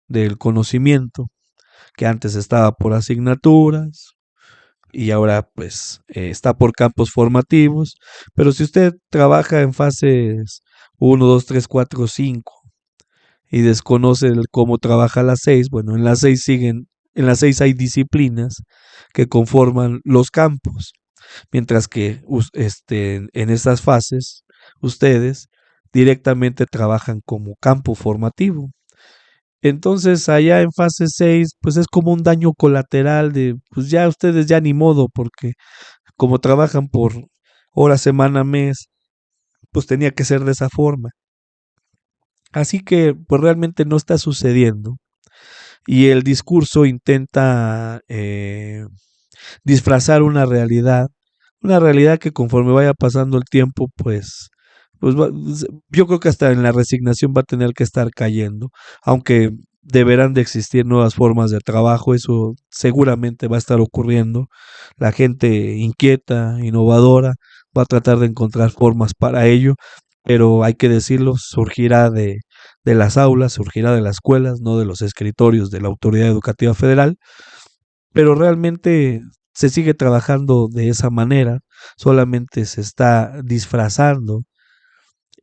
del conocimiento, que antes estaba por asignaturas y ahora pues está por campos formativos, pero si usted trabaja en fases 1, 2, 3, 4, 5 y desconoce cómo trabaja las 6, bueno, en las 6 hay disciplinas que conforman los campos, mientras que en estas fases ustedes directamente trabajan como campo formativo. Entonces, allá en fase 6 pues es como un daño colateral de, pues ya ustedes ya ni modo, porque como trabajan por hora, semana, mes, pues tenía que ser de esa forma. Así que, pues realmente no está sucediendo. Y el discurso intenta disfrazar una realidad que conforme vaya pasando el tiempo, yo creo que hasta en la resignación va a tener que estar cayendo, aunque deberán de existir nuevas formas de trabajo, eso seguramente va a estar ocurriendo. La gente inquieta, innovadora, va a tratar de encontrar formas para ello, pero hay que decirlo, surgirá de las aulas, surgirá de las escuelas, no de los escritorios de la Autoridad Educativa Federal, pero realmente se sigue trabajando de esa manera, solamente se está disfrazando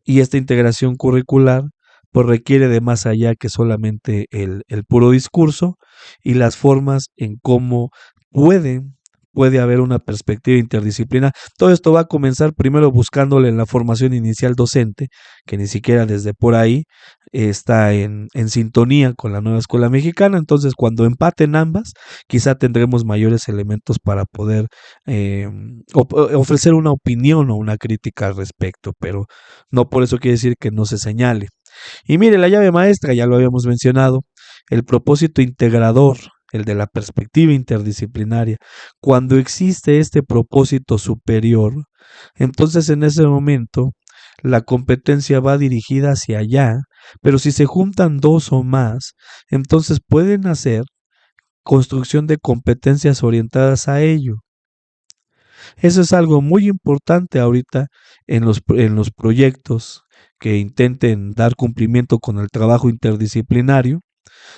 y esta integración curricular pues requiere de más allá que solamente el puro discurso y las formas en cómo pueden puede haber una perspectiva interdisciplinar. Todo esto va a comenzar primero buscándole en la formación inicial docente, que ni siquiera desde por ahí está en sintonía con la nueva escuela mexicana. Entonces, cuando empaten ambas, quizá tendremos mayores elementos para poder ofrecer una opinión o una crítica al respecto, pero no por eso quiere decir que no se señale. Y mire, la llave maestra, ya lo habíamos mencionado, el propósito integrador, el de la perspectiva interdisciplinaria. Cuando existe este propósito superior, entonces en ese momento la competencia va dirigida hacia allá, pero si se juntan dos o más, entonces pueden hacer construcción de competencias orientadas a ello. Eso es algo muy importante ahorita en los proyectos que intenten dar cumplimiento con el trabajo interdisciplinario,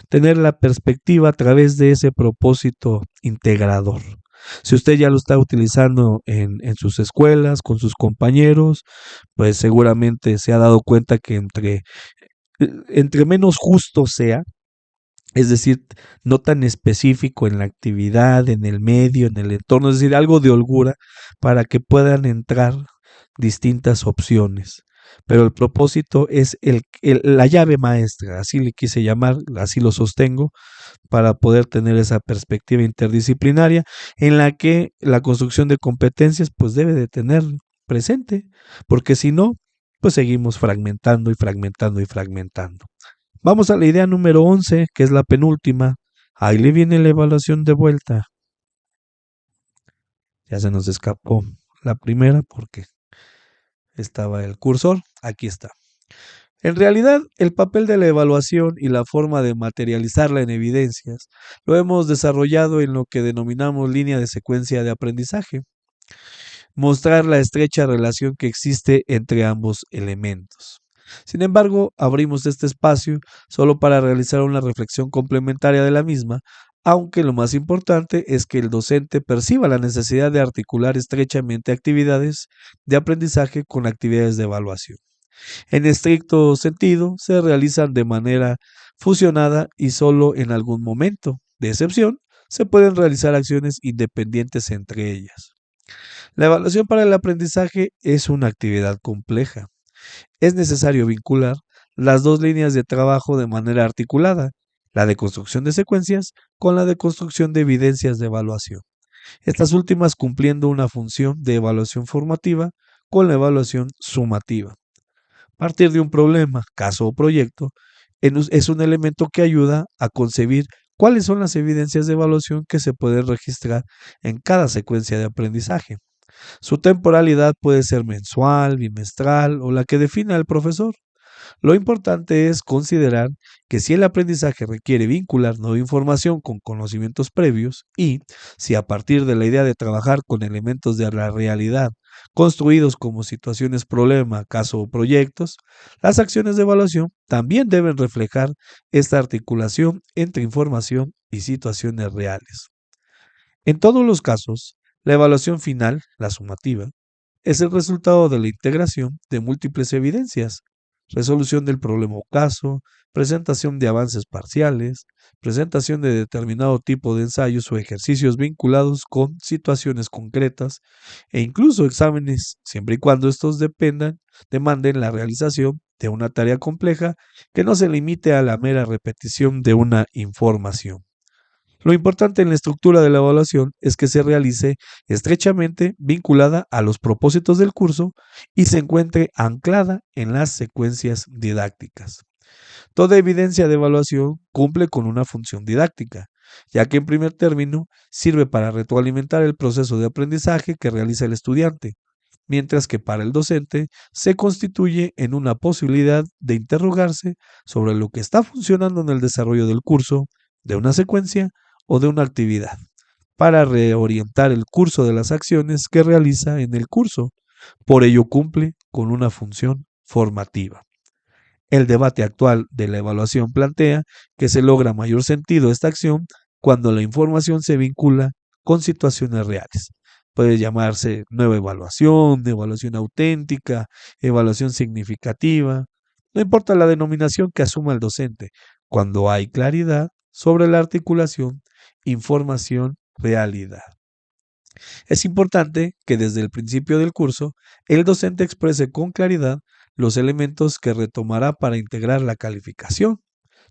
tener la perspectiva a través de ese propósito integrador. Si usted ya lo está utilizando en sus escuelas, con sus compañeros, pues seguramente se ha dado cuenta que entre menos justo sea, es decir, no tan específico en la actividad, en el medio, en el entorno, es decir, algo de holgura para que puedan entrar distintas opciones. Pero el propósito es la llave maestra, así le quise llamar, así lo sostengo, para poder tener esa perspectiva interdisciplinaria en la que la construcción de competencias pues debe de tener presente, porque si no, pues seguimos fragmentando y fragmentando y fragmentando. Vamos a la idea número 11, que es la penúltima. Ahí le viene la evaluación de vuelta. Ya se nos escapó la primera porque estaba el cursor. Aquí está. En realidad, el papel de la evaluación y la forma de materializarla en evidencias lo hemos desarrollado en lo que denominamos línea de secuencia de aprendizaje. Mostrar la estrecha relación que existe entre ambos elementos. Sin embargo, abrimos este espacio solo para realizar una reflexión complementaria de la misma, aunque lo más importante es que el docente perciba la necesidad de articular estrechamente actividades de aprendizaje con actividades de evaluación. En estricto sentido, se realizan de manera fusionada y solo en algún momento de excepción se pueden realizar acciones independientes entre ellas. La evaluación para el aprendizaje es una actividad compleja. Es necesario vincular las dos líneas de trabajo de manera articulada, la de construcción de secuencias con la de construcción de evidencias de evaluación. Estas últimas cumpliendo una función de evaluación formativa con la evaluación sumativa. Partir de un problema, caso o proyecto, es un elemento que ayuda a concebir cuáles son las evidencias de evaluación que se pueden registrar en cada secuencia de aprendizaje. Su temporalidad puede ser mensual, bimestral o la que defina el profesor. Lo importante es considerar que si el aprendizaje requiere vincular nueva información con conocimientos previos y si a partir de la idea de trabajar con elementos de la realidad construidos como situaciones problema, caso o proyectos, las acciones de evaluación también deben reflejar esta articulación entre información y situaciones reales. En todos los casos, la evaluación final, la sumativa, es el resultado de la integración de múltiples evidencias, resolución del problema o caso, presentación de avances parciales, presentación de determinado tipo de ensayos o ejercicios vinculados con situaciones concretas e incluso exámenes, siempre y cuando estos demanden la realización de una tarea compleja que no se limite a la mera repetición de una información. Lo importante en la estructura de la evaluación es que se realice estrechamente vinculada a los propósitos del curso y se encuentre anclada en las secuencias didácticas. Toda evidencia de evaluación cumple con una función didáctica, ya que en primer término sirve para retroalimentar el proceso de aprendizaje que realiza el estudiante, mientras que para el docente se constituye en una posibilidad de interrogarse sobre lo que está funcionando en el desarrollo del curso, de una secuencia o de una actividad, para reorientar el curso de las acciones que realiza en el curso. Por ello cumple con una función formativa. El debate actual de la evaluación plantea que se logra mayor sentido esta acción cuando la información se vincula con situaciones reales. Puede llamarse nueva evaluación, evaluación auténtica, evaluación significativa. No importa la denominación que asuma el docente, cuando hay claridad sobre la articulación información-realidad. Es importante que desde el principio del curso el docente exprese con claridad los elementos que retomará para integrar la calificación,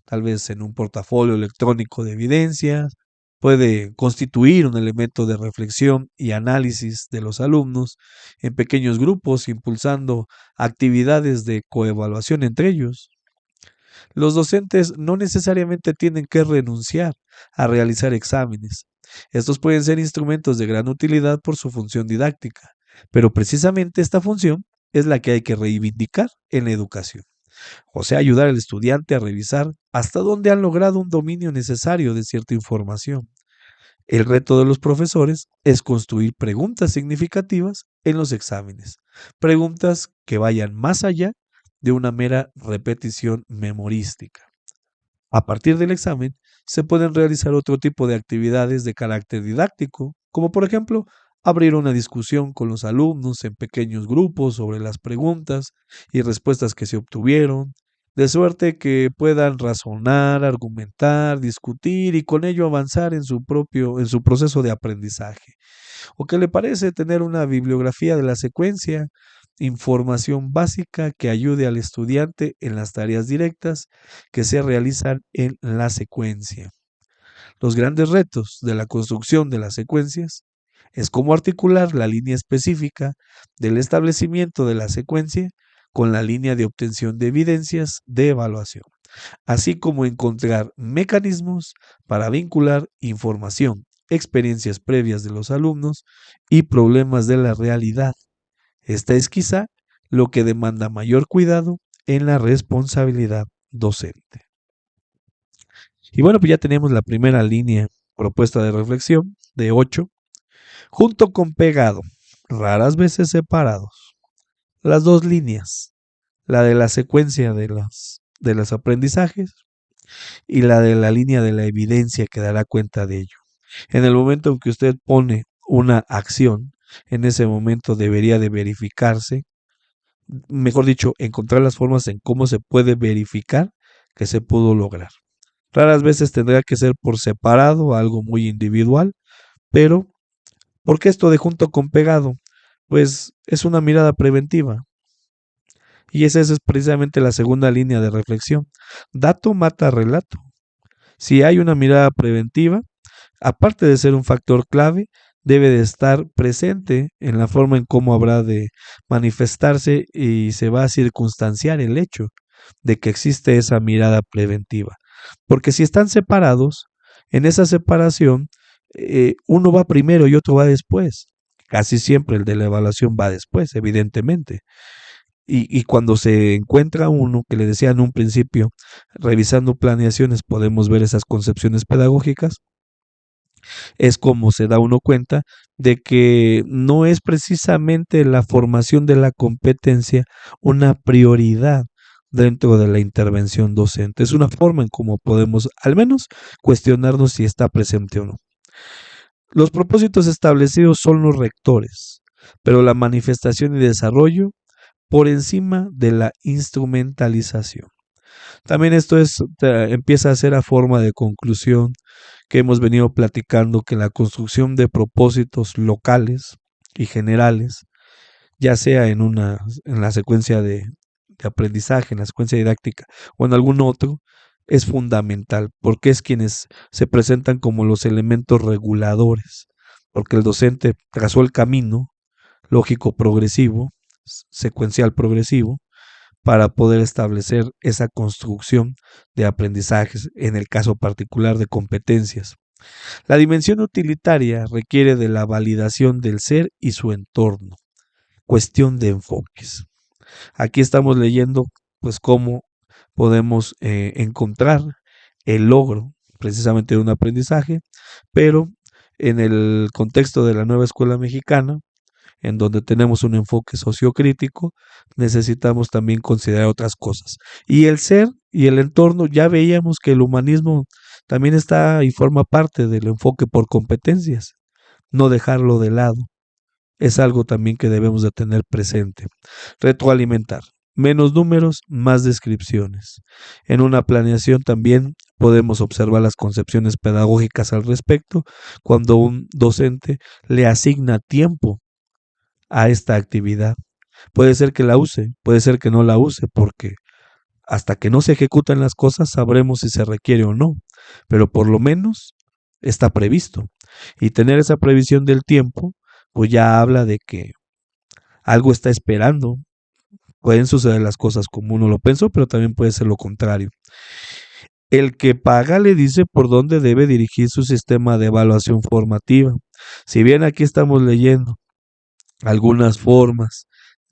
tal vez en un portafolio electrónico de evidencias, puede constituir un elemento de reflexión y análisis de los alumnos en pequeños grupos, impulsando actividades de coevaluación entre ellos. Los docentes no necesariamente tienen que renunciar a realizar exámenes. Estos pueden ser instrumentos de gran utilidad por su función didáctica, pero precisamente esta función es la que hay que reivindicar en la educación. O sea, ayudar al estudiante a revisar hasta dónde han logrado un dominio necesario de cierta información. El reto de los profesores es construir preguntas significativas en los exámenes, preguntas que vayan más allá de una mera repetición memorística. A partir del examen, se pueden realizar otro tipo de actividades de carácter didáctico, como por ejemplo abrir una discusión con los alumnos en pequeños grupos sobre las preguntas y respuestas que se obtuvieron, de suerte que puedan razonar, argumentar, discutir y con ello avanzar en su proceso de aprendizaje. ¿O qué le parece tener una bibliografía de la secuencia? Información básica que ayude al estudiante en las tareas directas que se realizan en la secuencia. Los grandes retos de la construcción de las secuencias es cómo articular la línea específica del establecimiento de la secuencia con la línea de obtención de evidencias de evaluación, así como encontrar mecanismos para vincular información, experiencias previas de los alumnos y problemas de la realidad. Esta es quizá lo que demanda mayor cuidado en la responsabilidad docente. Y bueno, pues ya tenemos la primera línea propuesta de reflexión de 8, junto con pegado, raras veces separados. Las dos líneas, la de la secuencia de los aprendizajes y la de la línea de la evidencia que dará cuenta de ello. En el momento en que usted pone una acción, en ese momento debería de verificarse, mejor dicho, encontrar las formas en cómo se puede verificar que se pudo lograr. Raras veces tendrá que ser por separado, algo muy individual, pero ¿por qué esto de junto con pegado? Pues es una mirada preventiva. Y esa es precisamente la segunda línea de reflexión. Dato mata relato. Si hay una mirada preventiva, aparte de ser un factor clave, debe de estar presente en la forma en cómo habrá de manifestarse y se va a circunstanciar el hecho de que existe esa mirada preventiva. Porque si están separados, en esa separación, uno va primero y otro va después. Casi siempre el de la evaluación va después, evidentemente. Y cuando se encuentra uno, que le decía en un principio, revisando planeaciones podemos ver esas concepciones pedagógicas, es como se da uno cuenta de que no es precisamente la formación de la competencia una prioridad dentro de la intervención docente. Es una forma en cómo podemos al menos cuestionarnos si está presente o no. Los propósitos establecidos son los rectores, pero la manifestación y desarrollo por encima de la instrumentalización. También esto empieza a ser a forma de conclusión que hemos venido platicando, que la construcción de propósitos locales y generales, ya sea en la secuencia de aprendizaje, en la secuencia didáctica o en algún otro, es fundamental, porque es quienes se presentan como los elementos reguladores, porque el docente trazó el camino lógico progresivo, secuencial progresivo, para poder establecer esa construcción de aprendizajes, en el caso particular de competencias. La dimensión utilitaria requiere de la validación del ser y su entorno, cuestión de enfoques. Aquí estamos leyendo pues cómo podemos encontrar el logro precisamente de un aprendizaje, pero en el contexto de la nueva escuela mexicana, en donde tenemos un enfoque sociocrítico, necesitamos también considerar otras cosas. Y el ser y el entorno, ya veíamos que el humanismo también está y forma parte del enfoque por competencias, no dejarlo de lado. Es algo también que debemos de tener presente. Retroalimentar. Menos números, más descripciones. En una planeación también podemos observar las concepciones pedagógicas al respecto cuando un docente le asigna tiempo a esta actividad. Puede ser que la use, puede ser que no la use, porque hasta que no se ejecutan las cosas sabremos si se requiere o no, pero por lo menos está previsto. Y tener esa previsión del tiempo, pues ya habla de que algo está esperando. Pueden suceder las cosas como uno lo pensó, pero también puede ser lo contrario. El que paga le dice por dónde debe dirigir su sistema de evaluación formativa. Si bien aquí estamos leyendo algunas formas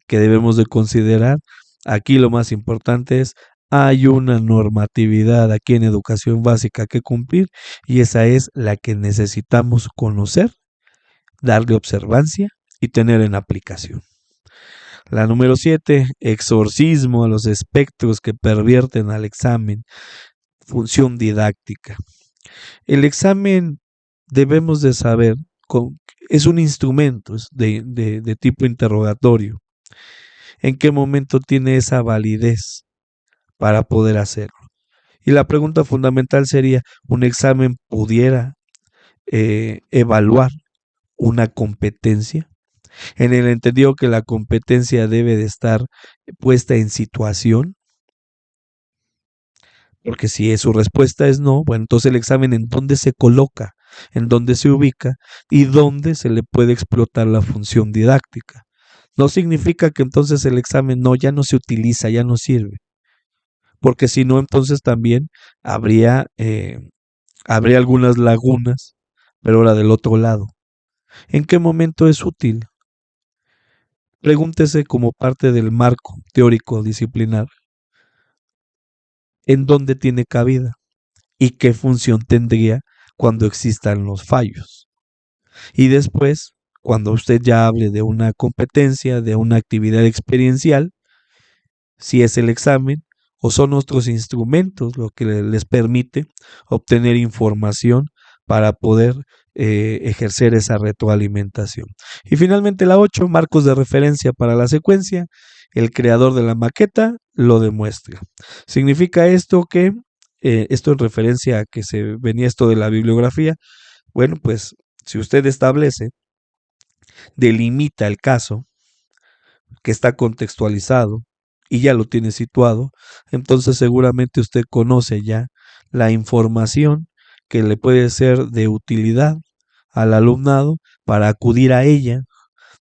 que debemos de considerar, aquí lo más importante es hay una normatividad aquí en educación básica que cumplir y esa es la que necesitamos conocer, darle observancia y tener en aplicación. La número 7, exorcismo a los espectros que pervierten al examen, función didáctica. El examen debemos de saber, es un instrumento de tipo interrogatorio. ¿En qué momento tiene esa validez para poder hacerlo? Y la pregunta fundamental sería, ¿un examen pudiera evaluar una competencia? En el entendido que la competencia debe de estar puesta en situación, porque si su respuesta es no, bueno, entonces el examen en dónde se coloca, en dónde se ubica y dónde se le puede explotar la función didáctica. No significa que entonces el examen no, ya no se utiliza, ya no sirve, porque si no, entonces también habría algunas lagunas, pero ahora del otro lado. ¿En qué momento es útil? Pregúntese como parte del marco teórico disciplinar, ¿en dónde tiene cabida? ¿Y qué función tendría cuando existan los fallos? Y después, cuando usted ya hable de una competencia, de una actividad experiencial, si es el examen o son otros instrumentos lo que les permite obtener información para poder ejercer esa retroalimentación. Y finalmente la 8, marcos de referencia para la secuencia. El creador de la maqueta lo demuestra. Significa esto que, esto en referencia a que se venía esto de la bibliografía, bueno, pues si usted establece, delimita el caso, que está contextualizado y ya lo tiene situado, entonces seguramente usted conoce ya la información que le puede ser de utilidad al alumnado para acudir a ella,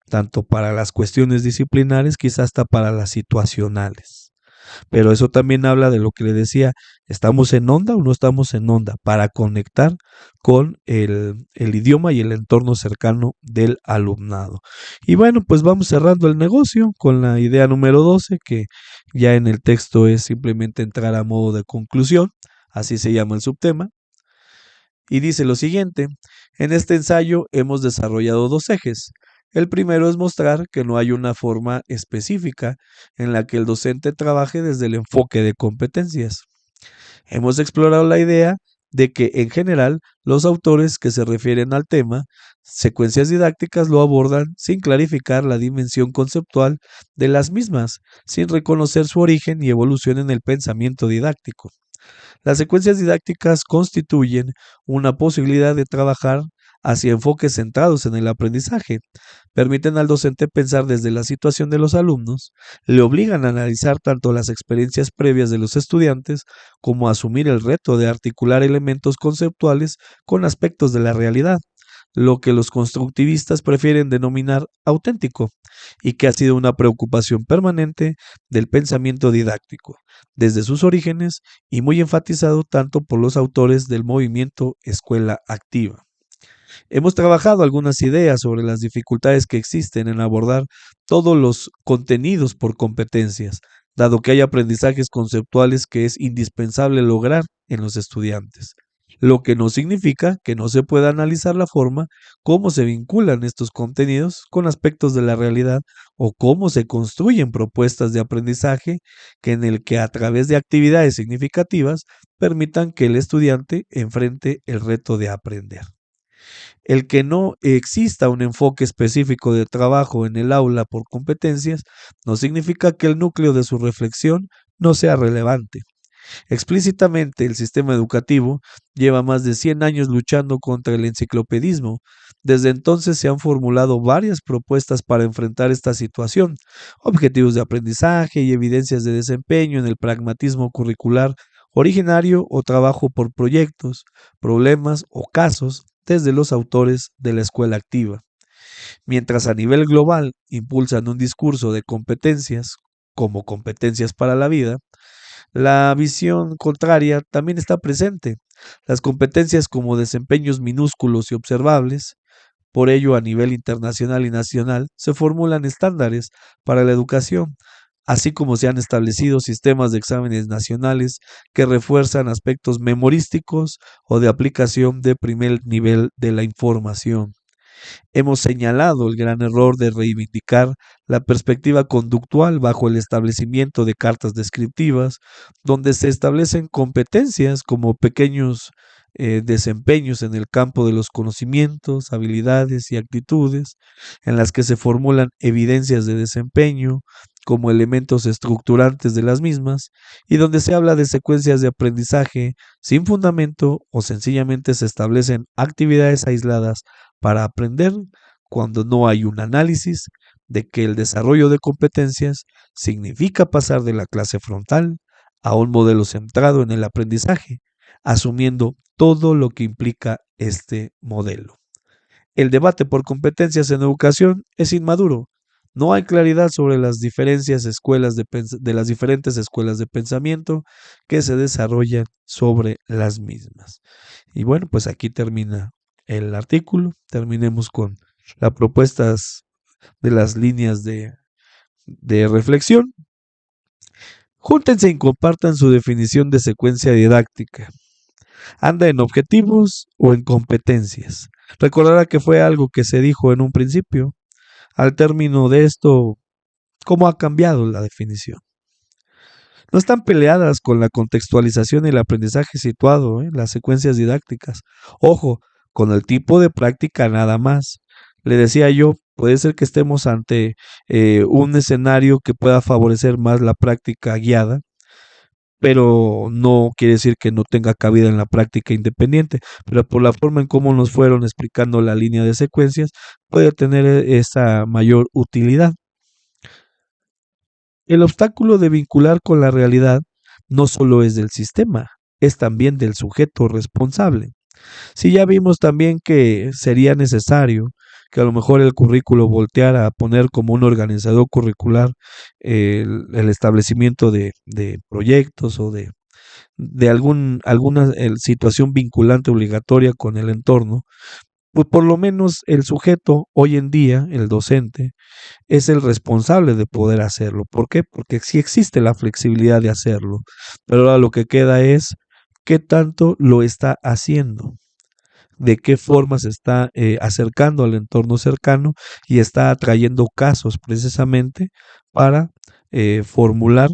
tanto para las cuestiones disciplinares, quizás hasta para las situacionales. Pero eso también habla de lo que le decía, ¿estamos en onda o no estamos en onda? Para conectar con el idioma y el entorno cercano del alumnado. Y bueno, pues vamos cerrando el negocio con la idea número 12, que ya en el texto es simplemente entrar a modo de conclusión, así se llama el subtema. Y dice lo siguiente, en este ensayo hemos desarrollado dos ejes. El primero es mostrar que no hay una forma específica en la que el docente trabaje desde el enfoque de competencias. Hemos explorado la idea de que en general los autores que se refieren al tema, secuencias didácticas, lo abordan sin clarificar la dimensión conceptual de las mismas, sin reconocer su origen y evolución en el pensamiento didáctico. Las secuencias didácticas constituyen una posibilidad de trabajar hacia enfoques centrados en el aprendizaje, permiten al docente pensar desde la situación de los alumnos, le obligan a analizar tanto las experiencias previas de los estudiantes como a asumir el reto de articular elementos conceptuales con aspectos de la realidad, lo que los constructivistas prefieren denominar auténtico, y que ha sido una preocupación permanente del pensamiento didáctico, desde sus orígenes y muy enfatizado tanto por los autores del movimiento Escuela Activa. Hemos trabajado algunas ideas sobre las dificultades que existen en abordar todos los contenidos por competencias, dado que hay aprendizajes conceptuales que es indispensable lograr en los estudiantes, lo que no significa que no se pueda analizar la forma cómo se vinculan estos contenidos con aspectos de la realidad o cómo se construyen propuestas de aprendizaje que en el que a través de actividades significativas permitan que el estudiante enfrente el reto de aprender. El que no exista un enfoque específico de trabajo en el aula por competencias no significa que el núcleo de su reflexión no sea relevante. Explícitamente, el sistema educativo lleva más de 100 años luchando contra el enciclopedismo. Desde entonces se han formulado varias propuestas para enfrentar esta situación, objetivos de aprendizaje y evidencias de desempeño en el pragmatismo curricular originario o trabajo por proyectos, problemas o casos desde los autores de la escuela activa. Mientras a nivel global impulsan un discurso de competencias como competencias para la vida, la visión contraria también está presente. Las competencias como desempeños minúsculos y observables, por ello a nivel internacional y nacional, se formulan estándares para la educación, así como se han establecido sistemas de exámenes nacionales que refuerzan aspectos memorísticos o de aplicación de primer nivel de la información. Hemos señalado el gran error de reivindicar la perspectiva conductual bajo el establecimiento de cartas descriptivas, donde se establecen competencias como pequeños desempeños en el campo de los conocimientos, habilidades y actitudes, en las que se formulan evidencias de desempeño como elementos estructurantes de las mismas, y donde se habla de secuencias de aprendizaje sin fundamento o sencillamente se establecen actividades aisladas para aprender cuando no hay un análisis de que el desarrollo de competencias significa pasar de la clase frontal a un modelo centrado en el aprendizaje, asumiendo todo lo que implica este modelo. El debate por competencias en educación es inmaduro. No hay claridad sobre las diferencias de las diferentes escuelas de pensamiento que se desarrollan sobre las mismas. Y bueno, pues aquí termina el artículo. Terminemos con las propuestas de las líneas de reflexión. Júntense y compartan su definición de secuencia didáctica. ¿Anda en objetivos o en competencias? Recordará que fue algo que se dijo en un principio. Al término de esto, ¿cómo ha cambiado la definición? No están peleadas con la contextualización y el aprendizaje situado en las secuencias didácticas. Ojo, con el tipo de práctica nada más. Le decía yo, puede ser que estemos ante un escenario que pueda favorecer más la práctica guiada, pero no quiere decir que no tenga cabida en la práctica independiente, pero por la forma en cómo nos fueron explicando la línea de secuencias, puede tener esa mayor utilidad. El obstáculo de vincular con la realidad no solo es del sistema, es también del sujeto responsable. Si ya vimos también que sería necesario que a lo mejor el currículo volteara a poner como un organizador curricular el establecimiento de proyectos o de alguna situación vinculante obligatoria con el entorno, pues por lo menos el sujeto hoy en día, el docente, es el responsable de poder hacerlo. ¿Por qué? Porque sí existe la flexibilidad de hacerlo, pero ahora lo que queda es qué tanto lo está haciendo, de qué forma se está acercando al entorno cercano y está atrayendo casos precisamente para formular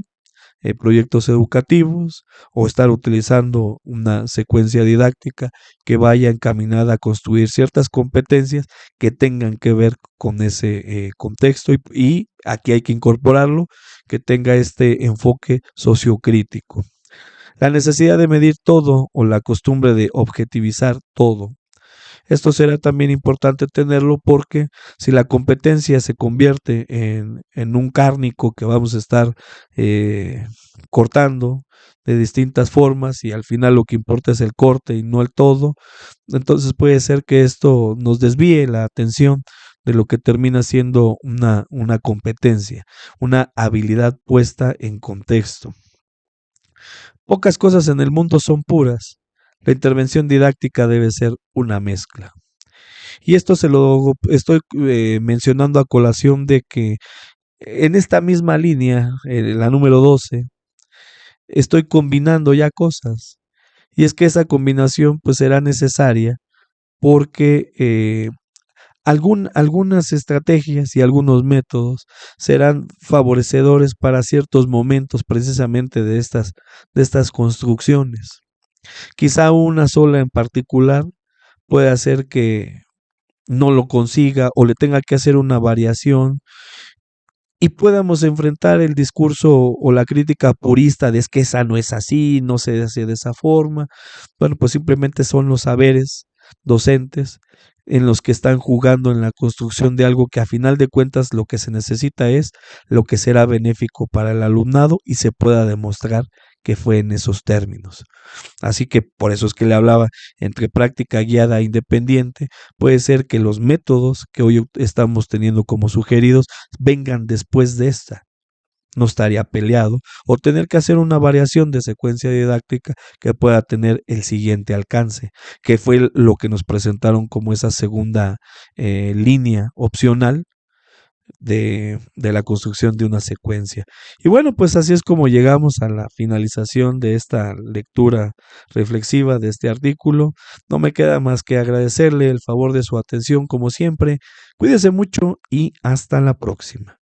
proyectos educativos o estar utilizando una secuencia didáctica que vaya encaminada a construir ciertas competencias que tengan que ver con ese contexto y aquí hay que incorporarlo, que tenga este enfoque sociocrítico. La necesidad de medir todo o la costumbre de objetivizar todo. Esto será también importante tenerlo porque si la competencia se convierte en un cárnico que vamos a estar cortando de distintas formas y al final lo que importa es el corte y no el todo, entonces puede ser que esto nos desvíe la atención de lo que termina siendo una competencia, una habilidad puesta en contexto. Pocas cosas en el mundo son puras. La intervención didáctica debe ser una mezcla. Y esto se lo estoy mencionando a colación de que en esta misma línea, la número 12, estoy combinando ya cosas. Y es que esa combinación pues será necesaria porque algunas estrategias y algunos métodos serán favorecedores para ciertos momentos precisamente de estas construcciones. Quizá una sola en particular puede hacer que no lo consiga o le tenga que hacer una variación y podamos enfrentar el discurso o la crítica purista de es que esa no es así, no se hace de esa forma. Bueno, pues simplemente son los saberes docentes en los que están jugando en la construcción de algo que a final de cuentas lo que se necesita es lo que será benéfico para el alumnado y se pueda demostrar que fue en esos términos. Así que por eso es que le hablaba entre práctica guiada e independiente. Puede ser que los métodos que hoy estamos teniendo como sugeridos vengan después de esta. No estaría peleado. O tener que hacer una variación de secuencia didáctica que pueda tener el siguiente alcance, que fue lo que nos presentaron como esa segunda línea opcional de la construcción de una secuencia. Y bueno, pues así es como llegamos a la finalización de esta lectura reflexiva de este artículo. No me queda más que agradecerle el favor de su atención como siempre. Cuídese mucho y hasta la próxima.